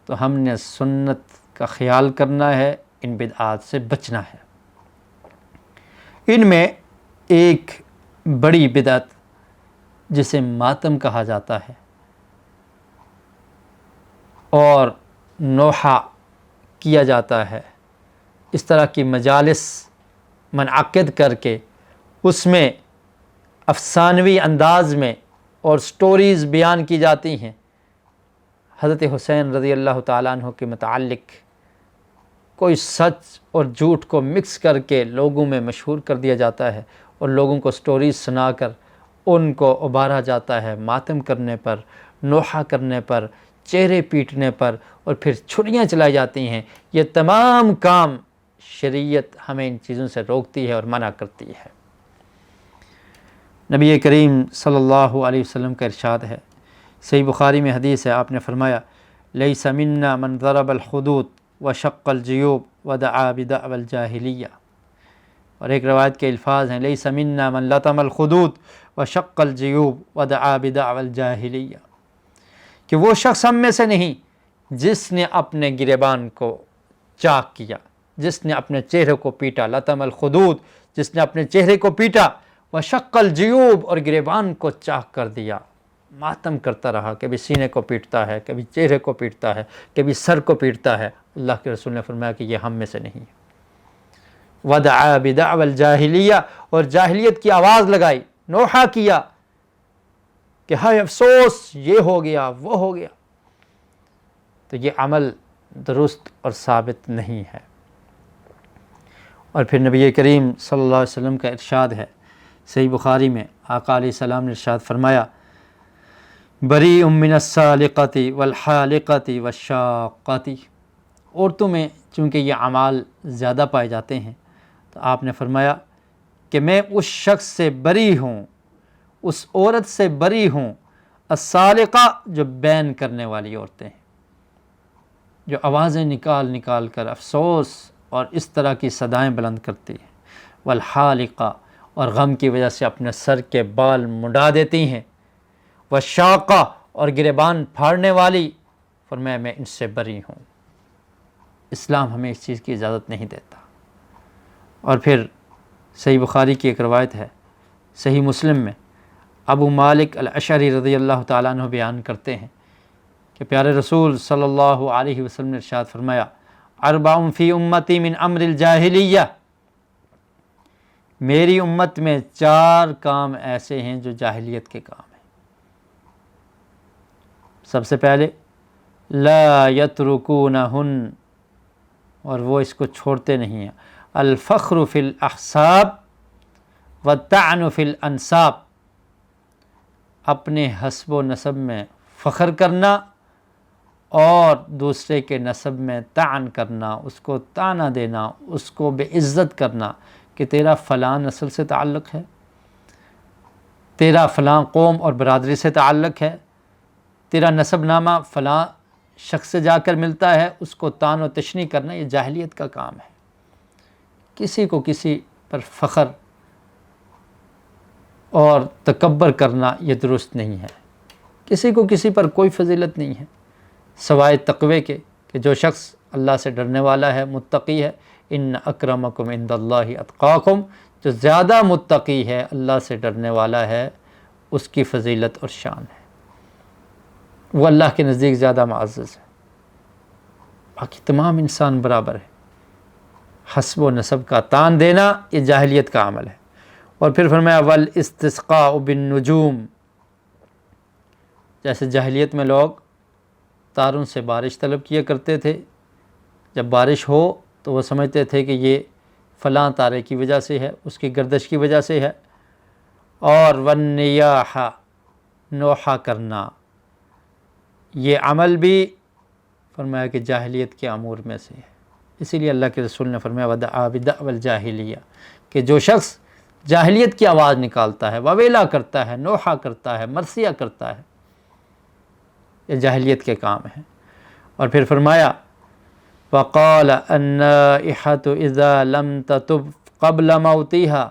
تو ہم نے سنت کا خیال کرنا ہے، ان بدعات سے بچنا ہے۔ ان میں ایک بڑی بدعت جسے ماتم کہا جاتا ہے اور نوحہ کیا جاتا ہے، اس طرح کی مجالس منعقد کر کے اس میں افسانوی انداز میں اور سٹوریز بیان کی جاتی ہیں حضرت حسین رضی اللہ تعالیٰ عنہ کے متعلق، کوئی سچ اور جھوٹ کو مکس کر کے لوگوں میں مشہور کر دیا جاتا ہے اور لوگوں کو سٹوریز سنا کر ان کو ابھارا جاتا ہے ماتم کرنے پر، نوحہ کرنے پر، چہرے پیٹنے پر، اور پھر چھریاں چلائی جاتی ہیں۔ یہ تمام کام شریعت ہمیں ان چیزوں سے روکتی ہے اور منع کرتی ہے۔ نبی کریم صلی اللہ علیہ وسلم کا ارشاد ہے، صحیح بخاری میں حدیث ہے، آپ نے فرمایا لیس منا من ضرب الخدود وشق الجیوب ودعا بدعوى الجاہلیہ، اور ایک روایت کے الفاظ ہیں لیس منا من لطم الخدود وشق الجیوب ودعا بدعوى الجاہلیہ، کہ وہ شخص ہم میں سے نہیں جس نے اپنے گریبان کو چاک کیا، جس نے اپنے چہرے کو پیٹا، لطم الخدود، جس نے اپنے چہرے کو پیٹا، وشق الجیوب، اور گریبان کو چاک کر دیا، ماتم کرتا رہا، کبھی سینے کو پیٹتا ہے، کبھی چہرے کو پیٹتا ہے، کبھی سر کو پیٹتا ہے۔ اللہ کے رسول نے فرمایا کہ یہ ہم میں سے نہیں ہے۔ ودعا بدعوى الجاہلیہ، اور جاہلیت کی آواز لگائی، نوحہ کیا کہ ہائے افسوس، یہ ہو گیا، وہ ہو گیا، تو یہ عمل درست اور ثابت نہیں ہے۔ اور پھر نبی کریم صلی اللہ علیہ وسلم کا ارشاد ہے، صحیح بخاری میں آقا علیہ السلام نے ارشاد فرمایا بریء من السالقۃ والحالقۃ والشاقۃ، عورتوں میں چونکہ یہ اعمال زیادہ پائے جاتے ہیں تو آپ نے فرمایا کہ میں اس شخص سے بری ہوں، اس عورت سے بری ہوں، السالقہ جو بین کرنے والی عورتیں ہیں، جو آوازیں نکال نکال کر افسوس اور اس طرح کی صدائیں بلند کرتی ہیں، والحالقہ، اور غم کی وجہ سے اپنے سر کے بال منڈا دیتی ہیں، والشاقہ، اور گریبان پھاڑنے والی، فرمایا میں ان سے بری ہوں۔ اسلام ہمیں اس چیز کی اجازت نہیں دیتا۔ اور پھر صحیح بخاری کی ایک روایت ہے، صحیح مسلم میں ابو مالک الاشعری رضی اللہ تعالیٰ عنہ بیان کرتے ہیں کہ پیارے رسول صلی اللہ علیہ وسلم نے ارشاد فرمایا اربع فی امتی من امر الجاہلیہ، میری امت میں 4 کام ایسے ہیں جو جاہلیت کے کام ہیں۔ سب سے پہلے لا یترکونہن، اور وہ اس کو چھوڑتے نہیں ہیں، الفخر فی الاحساب والطعن فی الانساب، اپنے حسب و نسب میں فخر کرنا اور دوسرے کے نسب میں طعن کرنا، اس کو طعنہ دینا، اس کو بے عزت کرنا کہ تیرا فلاں نسل سے تعلق ہے، تیرا فلاں قوم اور برادری سے تعلق ہے، تیرا نسب نامہ فلاں شخص سے جا کر ملتا ہے، اس کو طعن و تشنیع کرنا، یہ جاہلیت کا کام ہے۔ کسی کو کسی پر فخر اور تکبر کرنا یہ درست نہیں ہے، کسی کو کسی پر کوئی فضیلت نہیں ہے سوائے تقوی کے، کہ جو شخص اللہ سے ڈرنے والا ہے، متقی ہے، ان اکرمکم عند اللہ اتقاکم، جو زیادہ متقی ہے، اللہ سے ڈرنے والا ہے، اس کی فضیلت اور شان ہے، وہ اللہ کے نزدیک زیادہ معزز ہے۔ باقی تمام انسان برابر ہے۔ حسب و نسب کا تان دینا یہ جاہلیت کا عمل ہے۔ اور پھر فرمایا والاستسقاء بالنجوم، جیسے جاہلیت میں لوگ تاروں سے بارش طلب کیا کرتے تھے، جب بارش ہو تو وہ سمجھتے تھے کہ یہ فلاں تارے کی وجہ سے ہے، اس کی گردش کی وجہ سے ہے۔ اور والنیاح، نوحہ کرنا، یہ عمل بھی فرمایا کہ جاہلیت کے امور میں سے ہے۔ اسی لیے اللہ کے رسول نے فرمایا ودعا بدعوی الجاہلیہ، کہ جو شخص جاہلیت کی آواز نکالتا ہے، وویلا کرتا ہے، نوحہ کرتا ہے، مرثیہ کرتا ہے، یہ جاہلیت کے کام ہیں۔ اور پھر فرمایا وقال النائحة اذا لم تتب قبل موتها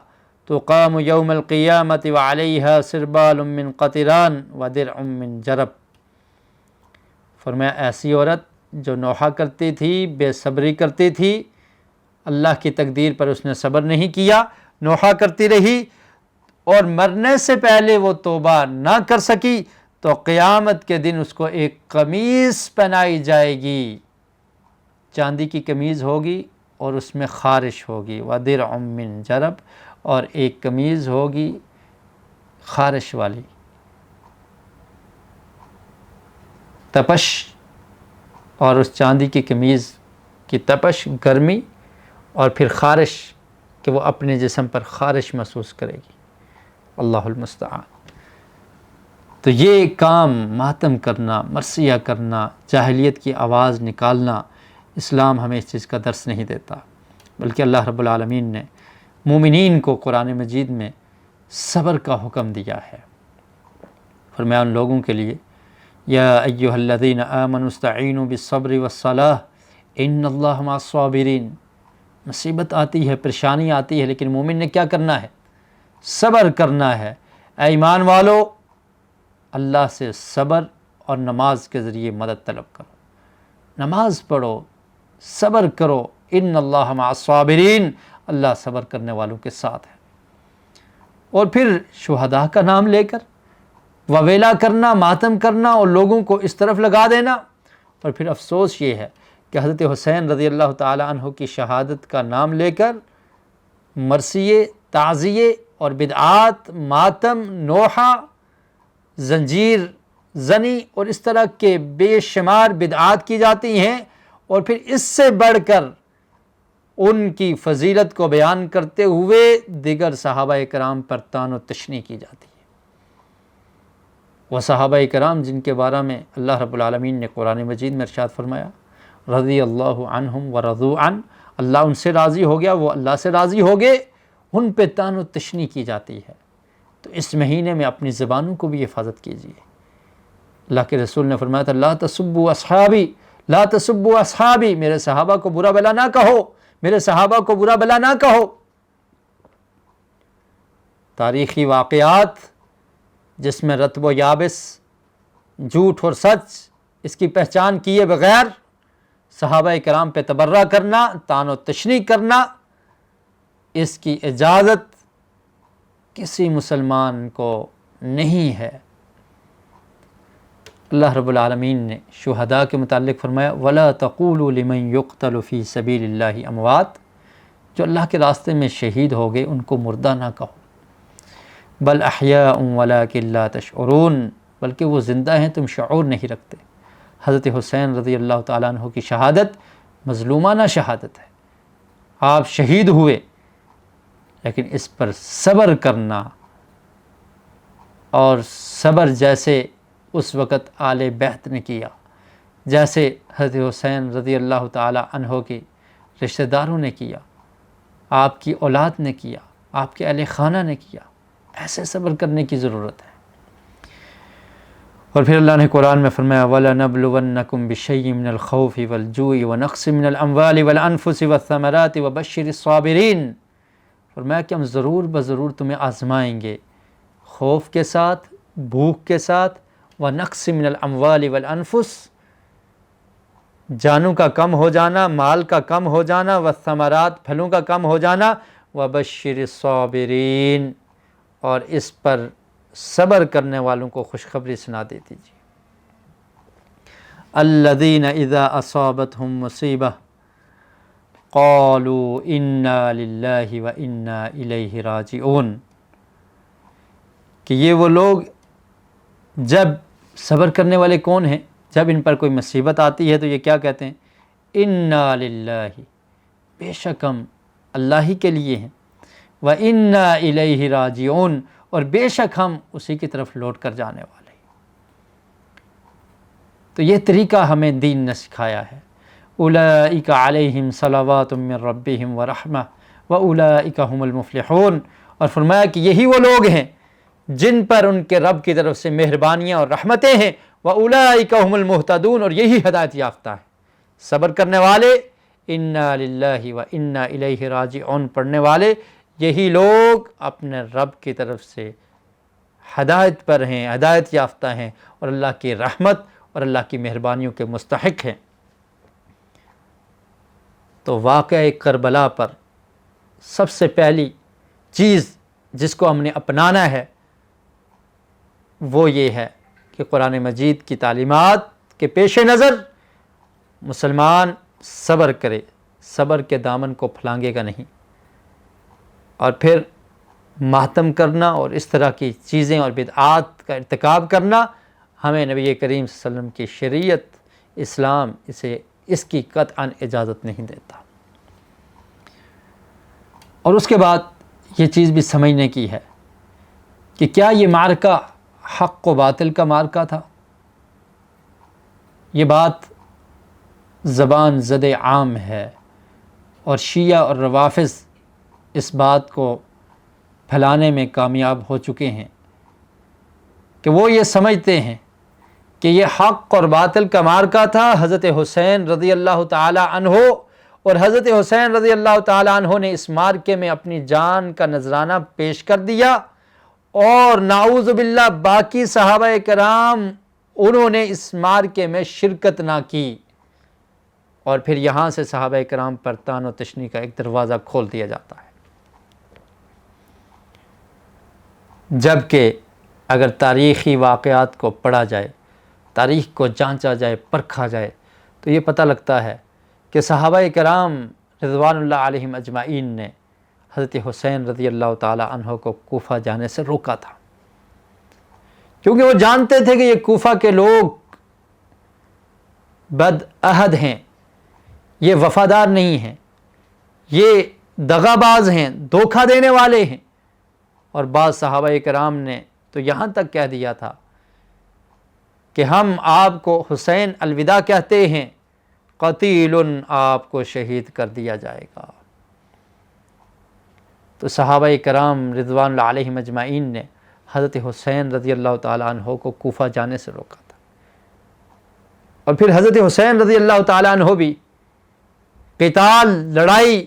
تقام یوم القیامت وعلیها سربال من قطران ودرع من جرب، فرمایا ایسی عورت جو نوحہ کرتی تھی، بے صبری کرتی تھی، اللہ کی تقدیر پر اس نے صبر نہیں کیا، نوحہ کرتی رہی اور مرنے سے پہلے وہ توبہ نہ کر سکی، تو قیامت کے دن اس کو ایک قمیص پہنائی جائے گی، چاندی کی قمیض ہوگی اور اس میں خارش ہوگی، وَدِرْعٌ مِّن جرب، اور ایک قمیض ہوگی خارش والی، تپش، اور اس چاندی کی قمیض کی تپش، گرمی، اور پھر خارش کہ وہ اپنے جسم پر خارش محسوس کرے گی۔ اللہ المستعان۔ تو یہ کام ماتم کرنا، مرثیہ کرنا، جاہلیت کی آواز نکالنا، اسلام ہمیں اس چیز کا درس نہیں دیتا، بلکہ اللہ رب العالمین نے مومنین کو قرآن مجید میں صبر کا حکم دیا ہے۔ فرمایا ان لوگوں کے لیے یا ایھا الذین آمنوا استعینوا بالصبر والصلاۃ ان اللہ مع الصابرین، مصیبت آتی ہے، پریشانی آتی ہے، لیکن مومن نے کیا کرنا ہے؟ صبر کرنا ہے۔ اے ایمان والو، اللہ سے صبر اور نماز کے ذریعے مدد طلب کرو، نماز پڑھو، صبر کرو، ان اللہ مع الصابرین، اللہ صبر کرنے والوں کے ساتھ ہے۔ اور پھر شہداء کا نام لے کر وویلا کرنا، ماتم کرنا اور لوگوں کو اس طرف لگا دینا۔ اور پھر افسوس یہ ہے کہ حضرت حسین رضی اللہ تعالی عنہ کی شہادت کا نام لے کر مرثیے، تعزیے اور بدعات، ماتم، نوحہ، زنجیر زنی اور اس طرح کے بے شمار بدعات کی جاتی ہیں، اور پھر اس سے بڑھ کر ان کی فضیلت کو بیان کرتے ہوئے دیگر صحابہ کرام پر طعن و تشنیع کی جاتی ہے۔ وہ صحابہ کرام جن کے بارے میں اللہ رب العالمین نے قرآن مجید میں ارشاد فرمایا رضی اللہ عنہم ورضوا عنہ، اللہ ان سے راضی ہو گیا، وہ اللہ سے راضی ہو گئے، ان پہ طعن و تشنیع کی جاتی ہے۔ تو اس مہینے میں اپنی زبانوں کو بھی حفاظت کیجیے۔ اللہ کے رسول نے فرمایا تھا لا تسبوا اصحابی، لا تسبوا اصحابی، میرے صحابہ کو برا بلا نہ کہو، میرے صحابہ کو برا بلا نہ کہو۔ تاریخی واقعات جس میں رطب و یابس، جھوٹ اور سچ، اس کی پہچان کیے بغیر صحابہ کرام پہ تبرہ کرنا، طعن و تشنیع کرنا، اس کی اجازت کسی مسلمان کو نہیں ہے۔ اللہ رب العالمین نے شہداء کے متعلق فرمایا وَلَا تَقُولُوا لِمَنْ يُقْتَلُ فِي سَبِيلِ اللَّهِ اموات، جو اللہ کے راستے میں شہید ہو گئے ان کو مردہ نہ کہو، بل احیاء ولیکن لا تشعرون، بلکہ وہ زندہ ہیں، تم شعور نہیں رکھتے۔ حضرت حسین رضی اللہ تعالیٰ عنہ کی شہادت مظلومانہ شہادت ہے، آپ شہید ہوئے، لیکن اس پر صبر کرنا، اور صبر جیسے اس وقت آل بیت نے کیا، جیسے حضرت حسین رضی اللہ تعالیٰ عنہ کے رشتہ داروں نے کیا، آپ کی اولاد نے کیا، آپ کے اہل خانہ نے کیا، ایسے صبر کرنے کی ضرورت ہے۔ اور پھر اللہ نے قرآن میں فرمایا وَلَنَبْلُوَنَّكُمْ بِشَيْءٍ مِّنَ الْخَوْفِ وَالْجُوعِ وَنَقْصٍ مِّنَ الْأَمْوَالِ وَالْأَنفُسِ وَالثَّمَرَاتِ وَبَشِّرِ الصَّابِرِينَ، فرمایا کہ ہم ضرور بضرور تمہیں آزمائیں گے، خوف کے ساتھ، بھوک کے ساتھ، وَنَقْصٍ مِّنَ الْأَمْوَالِ وَالْأَنفُسِ، جانوں کا کم ہو جانا، مال کا کم ہو جانا، والثمرات پھلوں کا کم ہو جانا، وبشر الصابرین اور اس پر صبر کرنے والوں کو خوشخبری سنا دے دیجیے۔ الذین اذا اصابتهم مصیبہ قالوا انا للہ وانا الیہ راجعون، کہ یہ وہ لوگ جب صبر کرنے والے کون ہیں، جب ان پر کوئی مصیبت آتی ہے تو یہ کیا کہتے ہیں؟ انا للہ، بے شک ہم اللہ ہی کے لیے ہیں، وانا الیہ راجعون اور بے شک ہم اسی کی طرف لوٹ کر جانے والے ہیں۔ تو یہ طریقہ ہمیں دین نے سکھایا ہے۔ اولئک علیہم صلوات من ربہم ورحمہ واولئک هم المفلحون، اور فرمایا کہ یہی وہ لوگ ہیں جن پر ان کے رب کی طرف سے مہربانیاں اور رحمتیں ہیں، واولئک هم المہتدون اور یہی ہدایت یافتہ ہے۔ صبر کرنے والے، انا للہ وانا الیہ راجعون پڑھنے والے، یہی لوگ اپنے رب کی طرف سے ہدایت پر ہیں، ہدایت یافتہ ہیں اور اللہ کی رحمت اور اللہ کی مہربانیوں کے مستحق ہیں۔ تو واقعہ کربلا پر سب سے پہلی چیز جس کو ہم نے اپنانا ہے وہ یہ ہے کہ قرآن مجید کی تعلیمات کے پیش نظر مسلمان صبر کرے، صبر کے دامن کو پھلانگے گا نہیں، اور پھر ماتم کرنا اور اس طرح کی چیزیں اور بدعات کا ارتکاب کرنا ہمیں نبی کریم صلی اللہ علیہ وسلم کی شریعت اسلام اس کی قطعاً اجازت نہیں دیتا۔ اور اس کے بعد یہ چیز بھی سمجھنے کی ہے کہ کیا یہ معرکہ حق و باطل کا معرکہ تھا؟ یہ بات زبان زد عام ہے، اور شیعہ اور روافض اس بات کو پھیلانے میں کامیاب ہو چکے ہیں کہ وہ یہ سمجھتے ہیں کہ یہ حق اور باطل کا معرکہ تھا۔ حضرت حسین رضی اللہ تعالی عنہ اور حضرت حسین رضی اللہ تعالی عنہ نے اس معرکے میں اپنی جان کا نذرانہ پیش کر دیا، اور نعوذ باللہ باقی صحابہ کرام انہوں نے اس معرکے میں شرکت نہ کی، اور پھر یہاں سے صحابہ کرام پر طعن و تشنیع کا ایک دروازہ کھول دیا جاتا ہے۔ جبکہ اگر تاریخی واقعات کو پڑھا جائے، تاریخ کو جانچا جائے، پرکھا جائے، تو یہ پتہ لگتا ہے کہ صحابہ کرام رضوان اللہ علیہم اجمعین نے حضرت حسین رضی اللہ تعالی عنہ کو کوفہ جانے سے روکا تھا، کیونکہ وہ جانتے تھے کہ یہ کوفہ کے لوگ بد عہد ہیں، یہ وفادار نہیں ہیں، یہ دغا باز ہیں، دھوکہ دینے والے ہیں۔ اور بعض صحابہ کرام نے تو یہاں تک کہہ دیا تھا کہ ہم آپ کو حسین الوداع کہتے ہیں، قتیل آپ کو شہید کر دیا جائے گا۔ تو صحابہ کرام رضوان اللہ علیہم اجمعین نے حضرت حسین رضی اللہ تعالیٰ عنہ کو کوفہ جانے سے روکا تھا، اور پھر حضرت حسین رضی اللہ تعالیٰ عنہ بھی قتال، لڑائی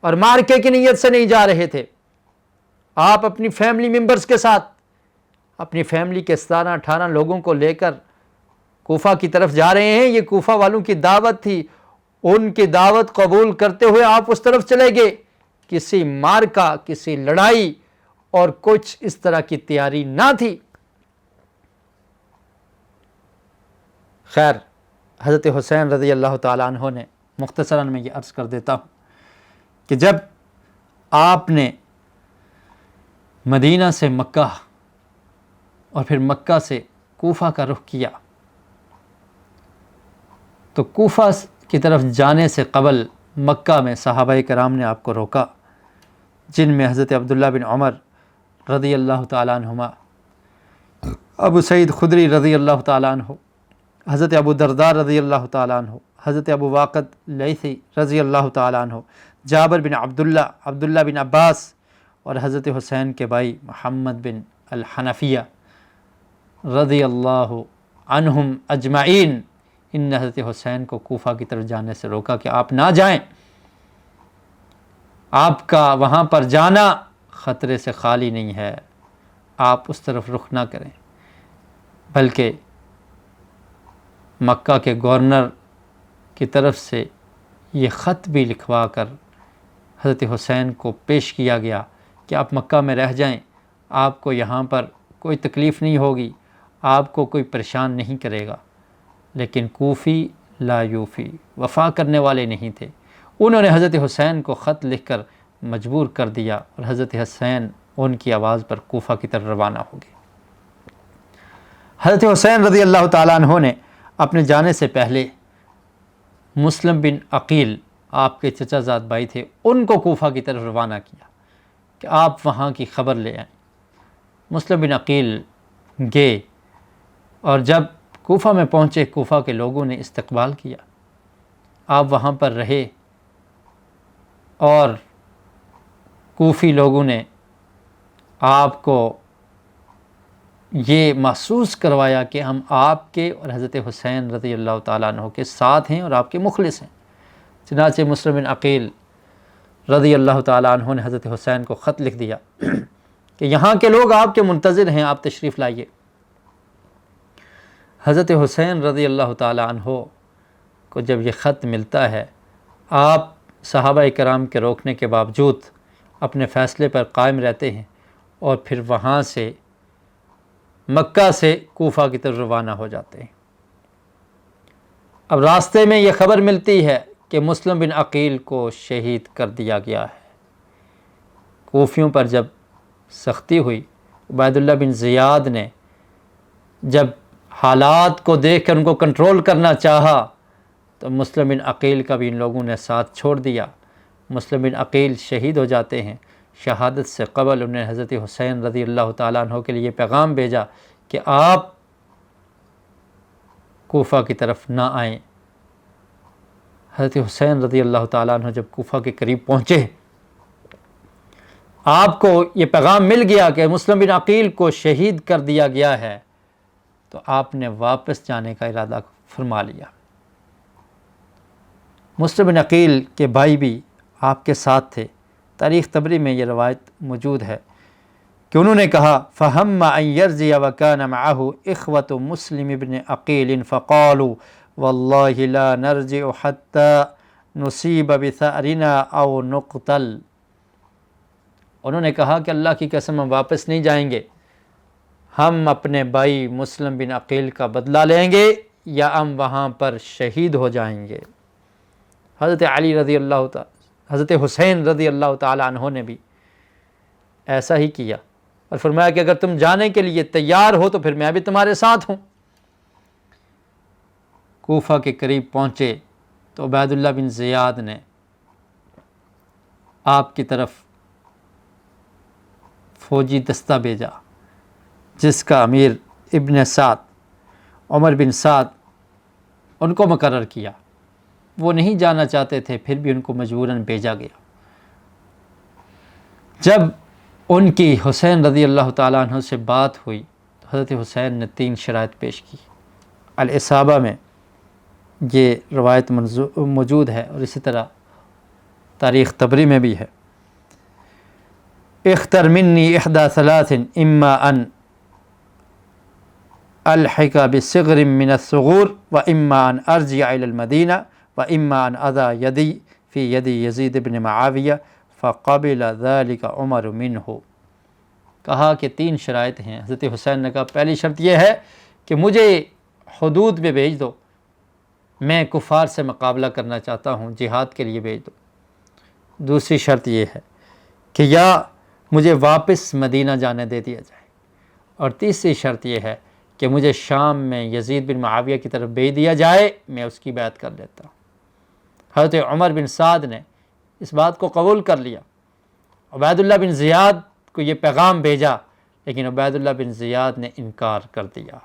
اور مارکے کی نیت سے نہیں جا رہے تھے۔ آپ اپنی فیملی ممبرز کے ساتھ، اپنی فیملی کے 17-18 لوگوں کو لے کر کوفہ کی طرف جا رہے ہیں۔ یہ کوفہ والوں کی دعوت تھی، ان کی دعوت قبول کرتے ہوئے آپ اس طرف چلے گئے۔ کسی مارکا، کسی لڑائی اور کچھ اس طرح کی تیاری نہ تھی۔ خیر، حضرت حسین رضی اللہ تعالیٰ عنہ نے، مختصراً میں یہ عرض کر دیتا ہوں کہ جب آپ نے مدینہ سے مکہ اور پھر مکہ سے کوفہ کا رخ کیا، تو کوفہ کی طرف جانے سے قبل مکہ میں صحابہ کرام نے آپ کو روکا، جن میں حضرت عبداللہ بن عمر رضی اللہ تعالیٰ عنہما، ابو سعید خدری رضی اللہ تعالیٰ عنہ، حضرت ابو درداء رضی اللہ تعالیٰ عنہ، حضرت ابو واقد لیثی رضی اللہ تعالیٰ عنہ، جابر بن عبداللہ بن عباس، اور حضرت حسین کے بھائی محمد بن الحنفیہ رضی اللہ عنہم اجمعین، ان نے حضرت حسین کو کوفہ کی طرف جانے سے روکا کہ آپ نہ جائیں، آپ کا وہاں پر جانا خطرے سے خالی نہیں ہے، آپ اس طرف رخ نہ کریں۔ بلکہ مکہ کے گورنر کی طرف سے یہ خط بھی لکھوا کر حضرت حسین کو پیش کیا گیا کہ آپ مکہ میں رہ جائیں، آپ کو یہاں پر کوئی تکلیف نہیں ہوگی، آپ کو کوئی پریشان نہیں کرے گا۔ لیکن کوفی لا یوفی، وفا کرنے والے نہیں تھے، انہوں نے حضرت حسین کو خط لکھ کر مجبور کر دیا اور حضرت حسین ان کی آواز پر کوفہ کی طرف روانہ ہو گئے۔ حضرت حسین رضی اللہ تعالیٰ عنہ نے اپنے جانے سے پہلے مسلم بن عقیل، آپ کے چچا زاد بھائی تھے، ان کو کوفہ کی طرف روانہ کیا کہ آپ وہاں کی خبر لے آئیں۔ مسلم بن عقیل گئے اور جب کوفہ میں پہنچے، کوفہ کے لوگوں نے استقبال کیا، آپ وہاں پر رہے اور کوفی لوگوں نے آپ کو یہ محسوس کروایا کہ ہم آپ کے اور حضرت حسین رضی اللہ تعالیٰ عنہ کے ساتھ ہیں اور آپ کے مخلص ہیں۔ چنانچہ مسلم بن عقیل رضی اللہ تعالیٰ عنہ نے حضرت حسین کو خط لکھ دیا کہ یہاں کے لوگ آپ کے منتظر ہیں، آپ تشریف لائیے۔ حضرت حسین رضی اللہ تعالیٰ عنہ کو جب یہ خط ملتا ہے، آپ صحابہ کرام کے روکنے کے باوجود اپنے فیصلے پر قائم رہتے ہیں اور پھر وہاں سے مکہ سے کوفہ کی طرف روانہ ہو جاتے ہیں۔ اب راستے میں یہ خبر ملتی ہے کہ مسلم بن عقیل کو شہید کر دیا گیا ہے۔ کوفیوں پر جب سختی ہوئی، عبید اللہ بن زیاد نے جب حالات کو دیکھ کر ان کو کنٹرول کرنا چاہا تو مسلم بن عقیل کا بھی ان لوگوں نے ساتھ چھوڑ دیا۔ مسلم بن عقیل شہید ہو جاتے ہیں۔ شہادت سے قبل انہوں نے حضرت حسین رضی اللہ تعالیٰ عنہ کے لیے پیغام بھیجا کہ آپ کوفہ کی طرف نہ آئیں۔ حضرت حسین رضی اللہ تعالیٰ عنہ جب کوفہ کے قریب پہنچے، آپ کو یہ پیغام مل گیا کہ مسلم بن عقیل کو شہید کر دیا گیا ہے، تو آپ نے واپس جانے کا ارادہ فرما لیا۔ مسلم بن عقیل کے بھائی بھی آپ کے ساتھ تھے۔ تاریخ طبری میں یہ روایت موجود ہے کہ انہوں نے کہا فَهَمَّ أَن يَرْجِيَ وَكَانَ مَعَهُ إِخْوَةُ مُسْلِمِ بْنِ عَقِيلٍ فَقَالُوا وَاللَّهِ لَا نَرْجِعُ حَتَّى نُصِيبَ بِثَأْرِنَا أَوْ نُقْتَلْ۔ انہوں نے کہا کہ اللہ کی قسم ہم واپس نہیں جائیں گے، ہم اپنے بھائی مسلم بن عقیل کا بدلہ لیں گے یا ہم وہاں پر شہید ہو جائیں گے۔ حضرت حسین رضی اللہ تعالیٰ عنہ نے بھی ایسا ہی کیا اور فرمایا کہ اگر تم جانے کے لیے تیار ہو تو پھر میں بھی تمہارے ساتھ ہوں۔ کوفہ کے قریب پہنچے تو عبید اللہ بن زیاد نے آپ کی طرف فوجی دستہ بھیجا، جس کا امیر ابن سعد، عمر بن سعد، ان کو مقرر کیا۔ وہ نہیں جانا چاہتے تھے، پھر بھی ان کو مجبوراً بھیجا گیا۔ جب ان کی حسین رضی اللہ تعالیٰ عنہ سے بات ہوئی تو حضرت حسین نے 3 شرائط پیش کی۔ الاصابہ میں یہ روایت موجود ہے اور اسی طرح تاریخ طبری میں بھی ہے۔ اختر منی احدى 3 اما ان الحق بصغر من الصغور واما ان ارجع الى المدینہ واما ان اضع یدی فی یدی یزید بن معاویہ فقبل ذلك عمر منہ۔ کہا کہ 3 شرائط ہیں۔ حضرت حسین نے کہا پہلی شرط یہ ہے کہ مجھے حدود میں بھیج دو، میں کفار سے مقابلہ کرنا چاہتا ہوں، جہاد کے لیے بھیج دو۔ دوسری شرط یہ ہے کہ یا مجھے واپس مدینہ جانے دے دیا جائے، اور تیسری شرط یہ ہے کہ مجھے شام میں یزید بن معاویہ کی طرف بھیج دیا جائے، میں اس کی بیعت کر لیتا ہوں۔ حضرت عمر بن سعد نے اس بات کو قبول کر لیا۔ عبید اللہ بن زیاد کو یہ پیغام بھیجا، لیکن عبید اللہ بن زیاد نے انکار کر دیا۔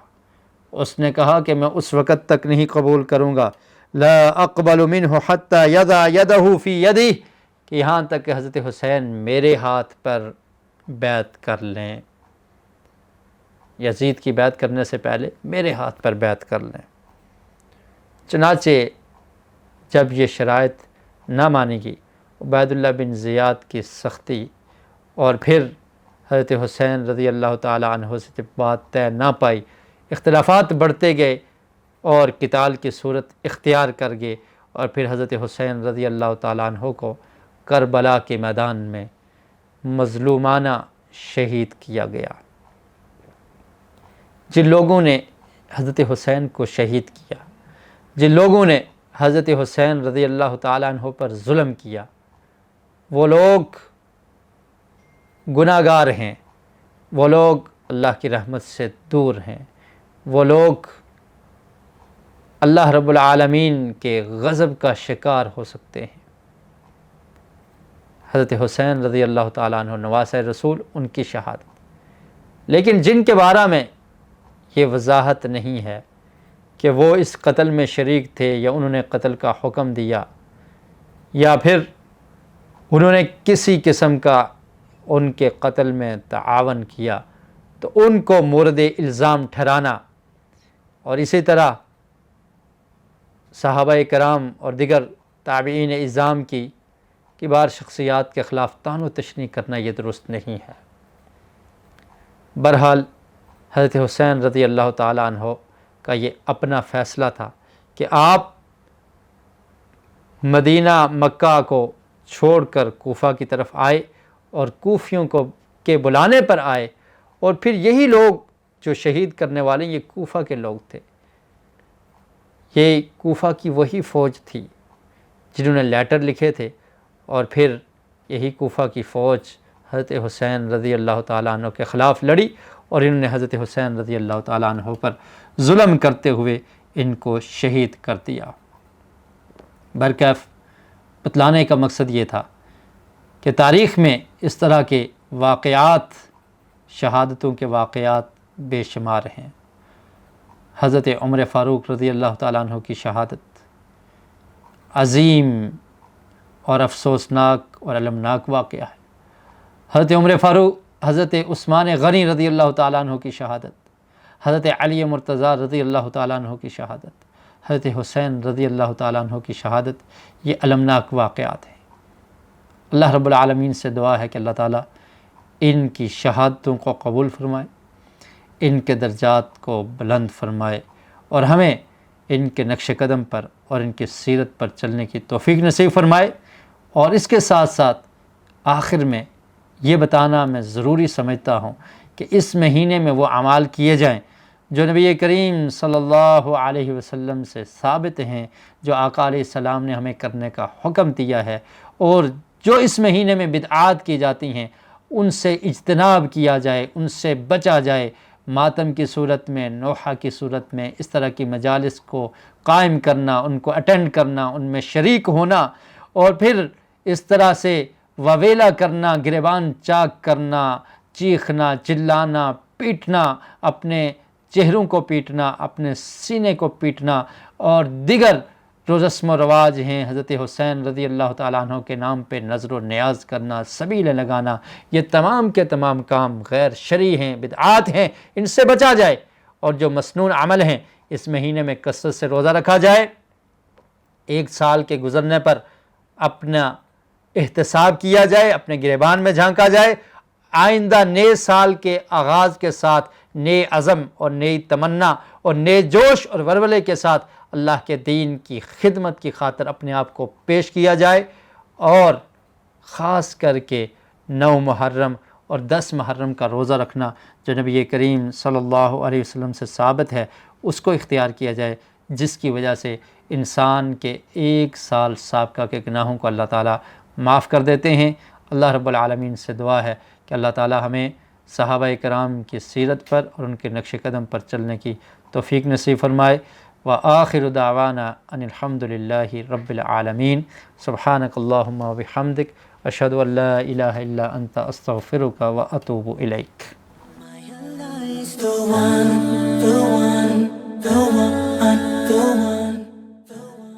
اس نے کہا کہ میں اس وقت تک نہیں قبول کروں گا، لا اقبل منہ حتی یضع یدہ فی یدی، کہ یہاں تک کہ حضرت حسین میرے ہاتھ پر بیعت کر لیں، یزید کی بیعت کرنے سے پہلے میرے ہاتھ پر بیعت کر لیں۔ چنانچہ جب یہ شرائط نہ مانی گئی، عبید اللہ بن زیاد کی سختی اور پھر حضرت حسین رضی اللہ تعالیٰ عنہ سے جب بات طے نہ پائی، اختلافات بڑھتے گئے اور قتال کی صورت اختیار کر گئے، اور پھر حضرت حسین رضی اللہ تعالیٰ عنہ کو کربلا کے میدان میں مظلومانہ شہید کیا گیا۔ جن لوگوں نے حضرت حسین کو شہید کیا، جن لوگوں نے حضرت حسین رضی اللہ تعالیٰ عنہ پر ظلم کیا، وہ لوگ گناہ گار ہیں، وہ لوگ اللہ کی رحمت سے دور ہیں، وہ لوگ اللہ رب العالمین کے غضب کا شکار ہو سکتے ہیں۔ حضرت حسین رضی اللہ تعالیٰ عنہ نواسہ رسول، ان کی شہادت، لیکن جن کے بارے میں یہ وضاحت نہیں ہے کہ وہ اس قتل میں شریک تھے یا انہوں نے قتل کا حکم دیا یا پھر انہوں نے کسی قسم کا ان کے قتل میں تعاون کیا، تو ان کو مورد الزام ٹھہرانا اور اسی طرح صحابہ کرام اور دیگر تابعین اعظام کی کبار شخصیات کے خلاف طعن و تشنیع کرنا یہ درست نہیں ہے۔ بہرحال حضرت حسین رضی اللہ تعالیٰ عنہ کا یہ اپنا فیصلہ تھا کہ آپ مدینہ مکہ کو چھوڑ کر کوفہ کی طرف آئے اور کوفیوں کو کے بلانے پر آئے، اور پھر یہی لوگ جو شہید کرنے والے یہ کوفہ کے لوگ تھے، یہ کوفہ کی وہی فوج تھی جنہوں نے لیٹر لکھے تھے، اور پھر یہی کوفہ کی فوج حضرت حسین رضی اللہ تعالیٰ عنہ کے خلاف لڑی اور انہوں نے حضرت حسین رضی اللہ تعالیٰ عنہ پر ظلم کرتے ہوئے ان کو شہید کر دیا۔ برکیف بتلانے کا مقصد یہ تھا کہ تاریخ میں اس طرح کے واقعات، شہادتوں کے واقعات بے شمار ہیں۔ حضرت عمر فاروق رضی اللہ تعالیٰ عنہ کی شہادت عظیم اور افسوسناک اور المناک واقعہ ہے۔ حضرت عمر فاروق، حضرت عثمان غنی رضی اللہ تعالیٰ عنہ کی شہادت، حضرت علی مرتضیٰ رضی اللہ تعالیٰ عنہ کی شہادت، حضرت حسین رضی اللہ تعالیٰ عنہ کی شہادت، یہ المناک واقعات ہیں۔ اللہ رب العالمین سے دعا ہے کہ اللہ تعالیٰ ان کی شہادتوں کو قبول فرمائے، ان کے درجات کو بلند فرمائے، اور ہمیں ان کے نقش قدم پر اور ان کی سیرت پر چلنے کی توفیق نصیب فرمائے۔ اور اس کے ساتھ ساتھ آخر میں یہ بتانا میں ضروری سمجھتا ہوں کہ اس مہینے میں وہ اعمال کیے جائیں جو نبی کریم صلی اللہ علیہ وسلم سے ثابت ہیں، جو آقا علیہ السلام نے ہمیں کرنے کا حکم دیا ہے، اور جو اس مہینے میں بدعات کی جاتی ہیں ان سے اجتناب کیا جائے، ان سے بچا جائے۔ ماتم کی صورت میں، نوحہ کی صورت میں اس طرح کی مجالس کو قائم کرنا، ان کو اٹینڈ کرنا، ان میں شریک ہونا، اور پھر اس طرح سے وویلا کرنا، گریبان چاک کرنا، چیخنا، چلانا، پیٹنا، اپنے چہروں کو پیٹنا، اپنے سینے کو پیٹنا، اور دیگر جو رسم و رواج ہیں، حضرت حسین رضی اللہ تعالیٰ عنہ کے نام پہ نظر و نیاز کرنا، سبیلیں لگانا، یہ تمام کے تمام کام غیر شرعی ہیں، بدعات ہیں، ان سے بچا جائے۔ اور جو مسنون عمل ہیں اس مہینے میں کثرت سے روزہ رکھا جائے، ایک سال کے گزرنے پر اپنا احتساب کیا جائے، اپنے گریبان میں جھانکا جائے، آئندہ نئے سال کے آغاز کے ساتھ نئے عزم اور نئی تمنا اور نئے جوش اور ولولے کے ساتھ اللہ کے دین کی خدمت کی خاطر اپنے آپ کو پیش کیا جائے، اور خاص کر کے 9 محرم اور 10 محرم کا روزہ رکھنا جو نبی کریم صلی اللہ علیہ وسلم سے ثابت ہے اس کو اختیار کیا جائے، جس کی وجہ سے انسان کے 1 سال سابقہ کے گناہوں کو اللہ تعالیٰ معاف کر دیتے ہیں۔ اللہ رب العالمین سے دعا ہے کہ اللہ تعالیٰ ہمیں صحابہ کرام کی سیرت پر اور ان کے نقش قدم پر چلنے کی توفیق نصیب فرمائے۔ وآخر دعوانا ان الحمد للہ رب العالمین۔ سبحانک اللہم وبحمدک، اشہد ان لا الہ الا انت، استغفرک واتوب الیک۔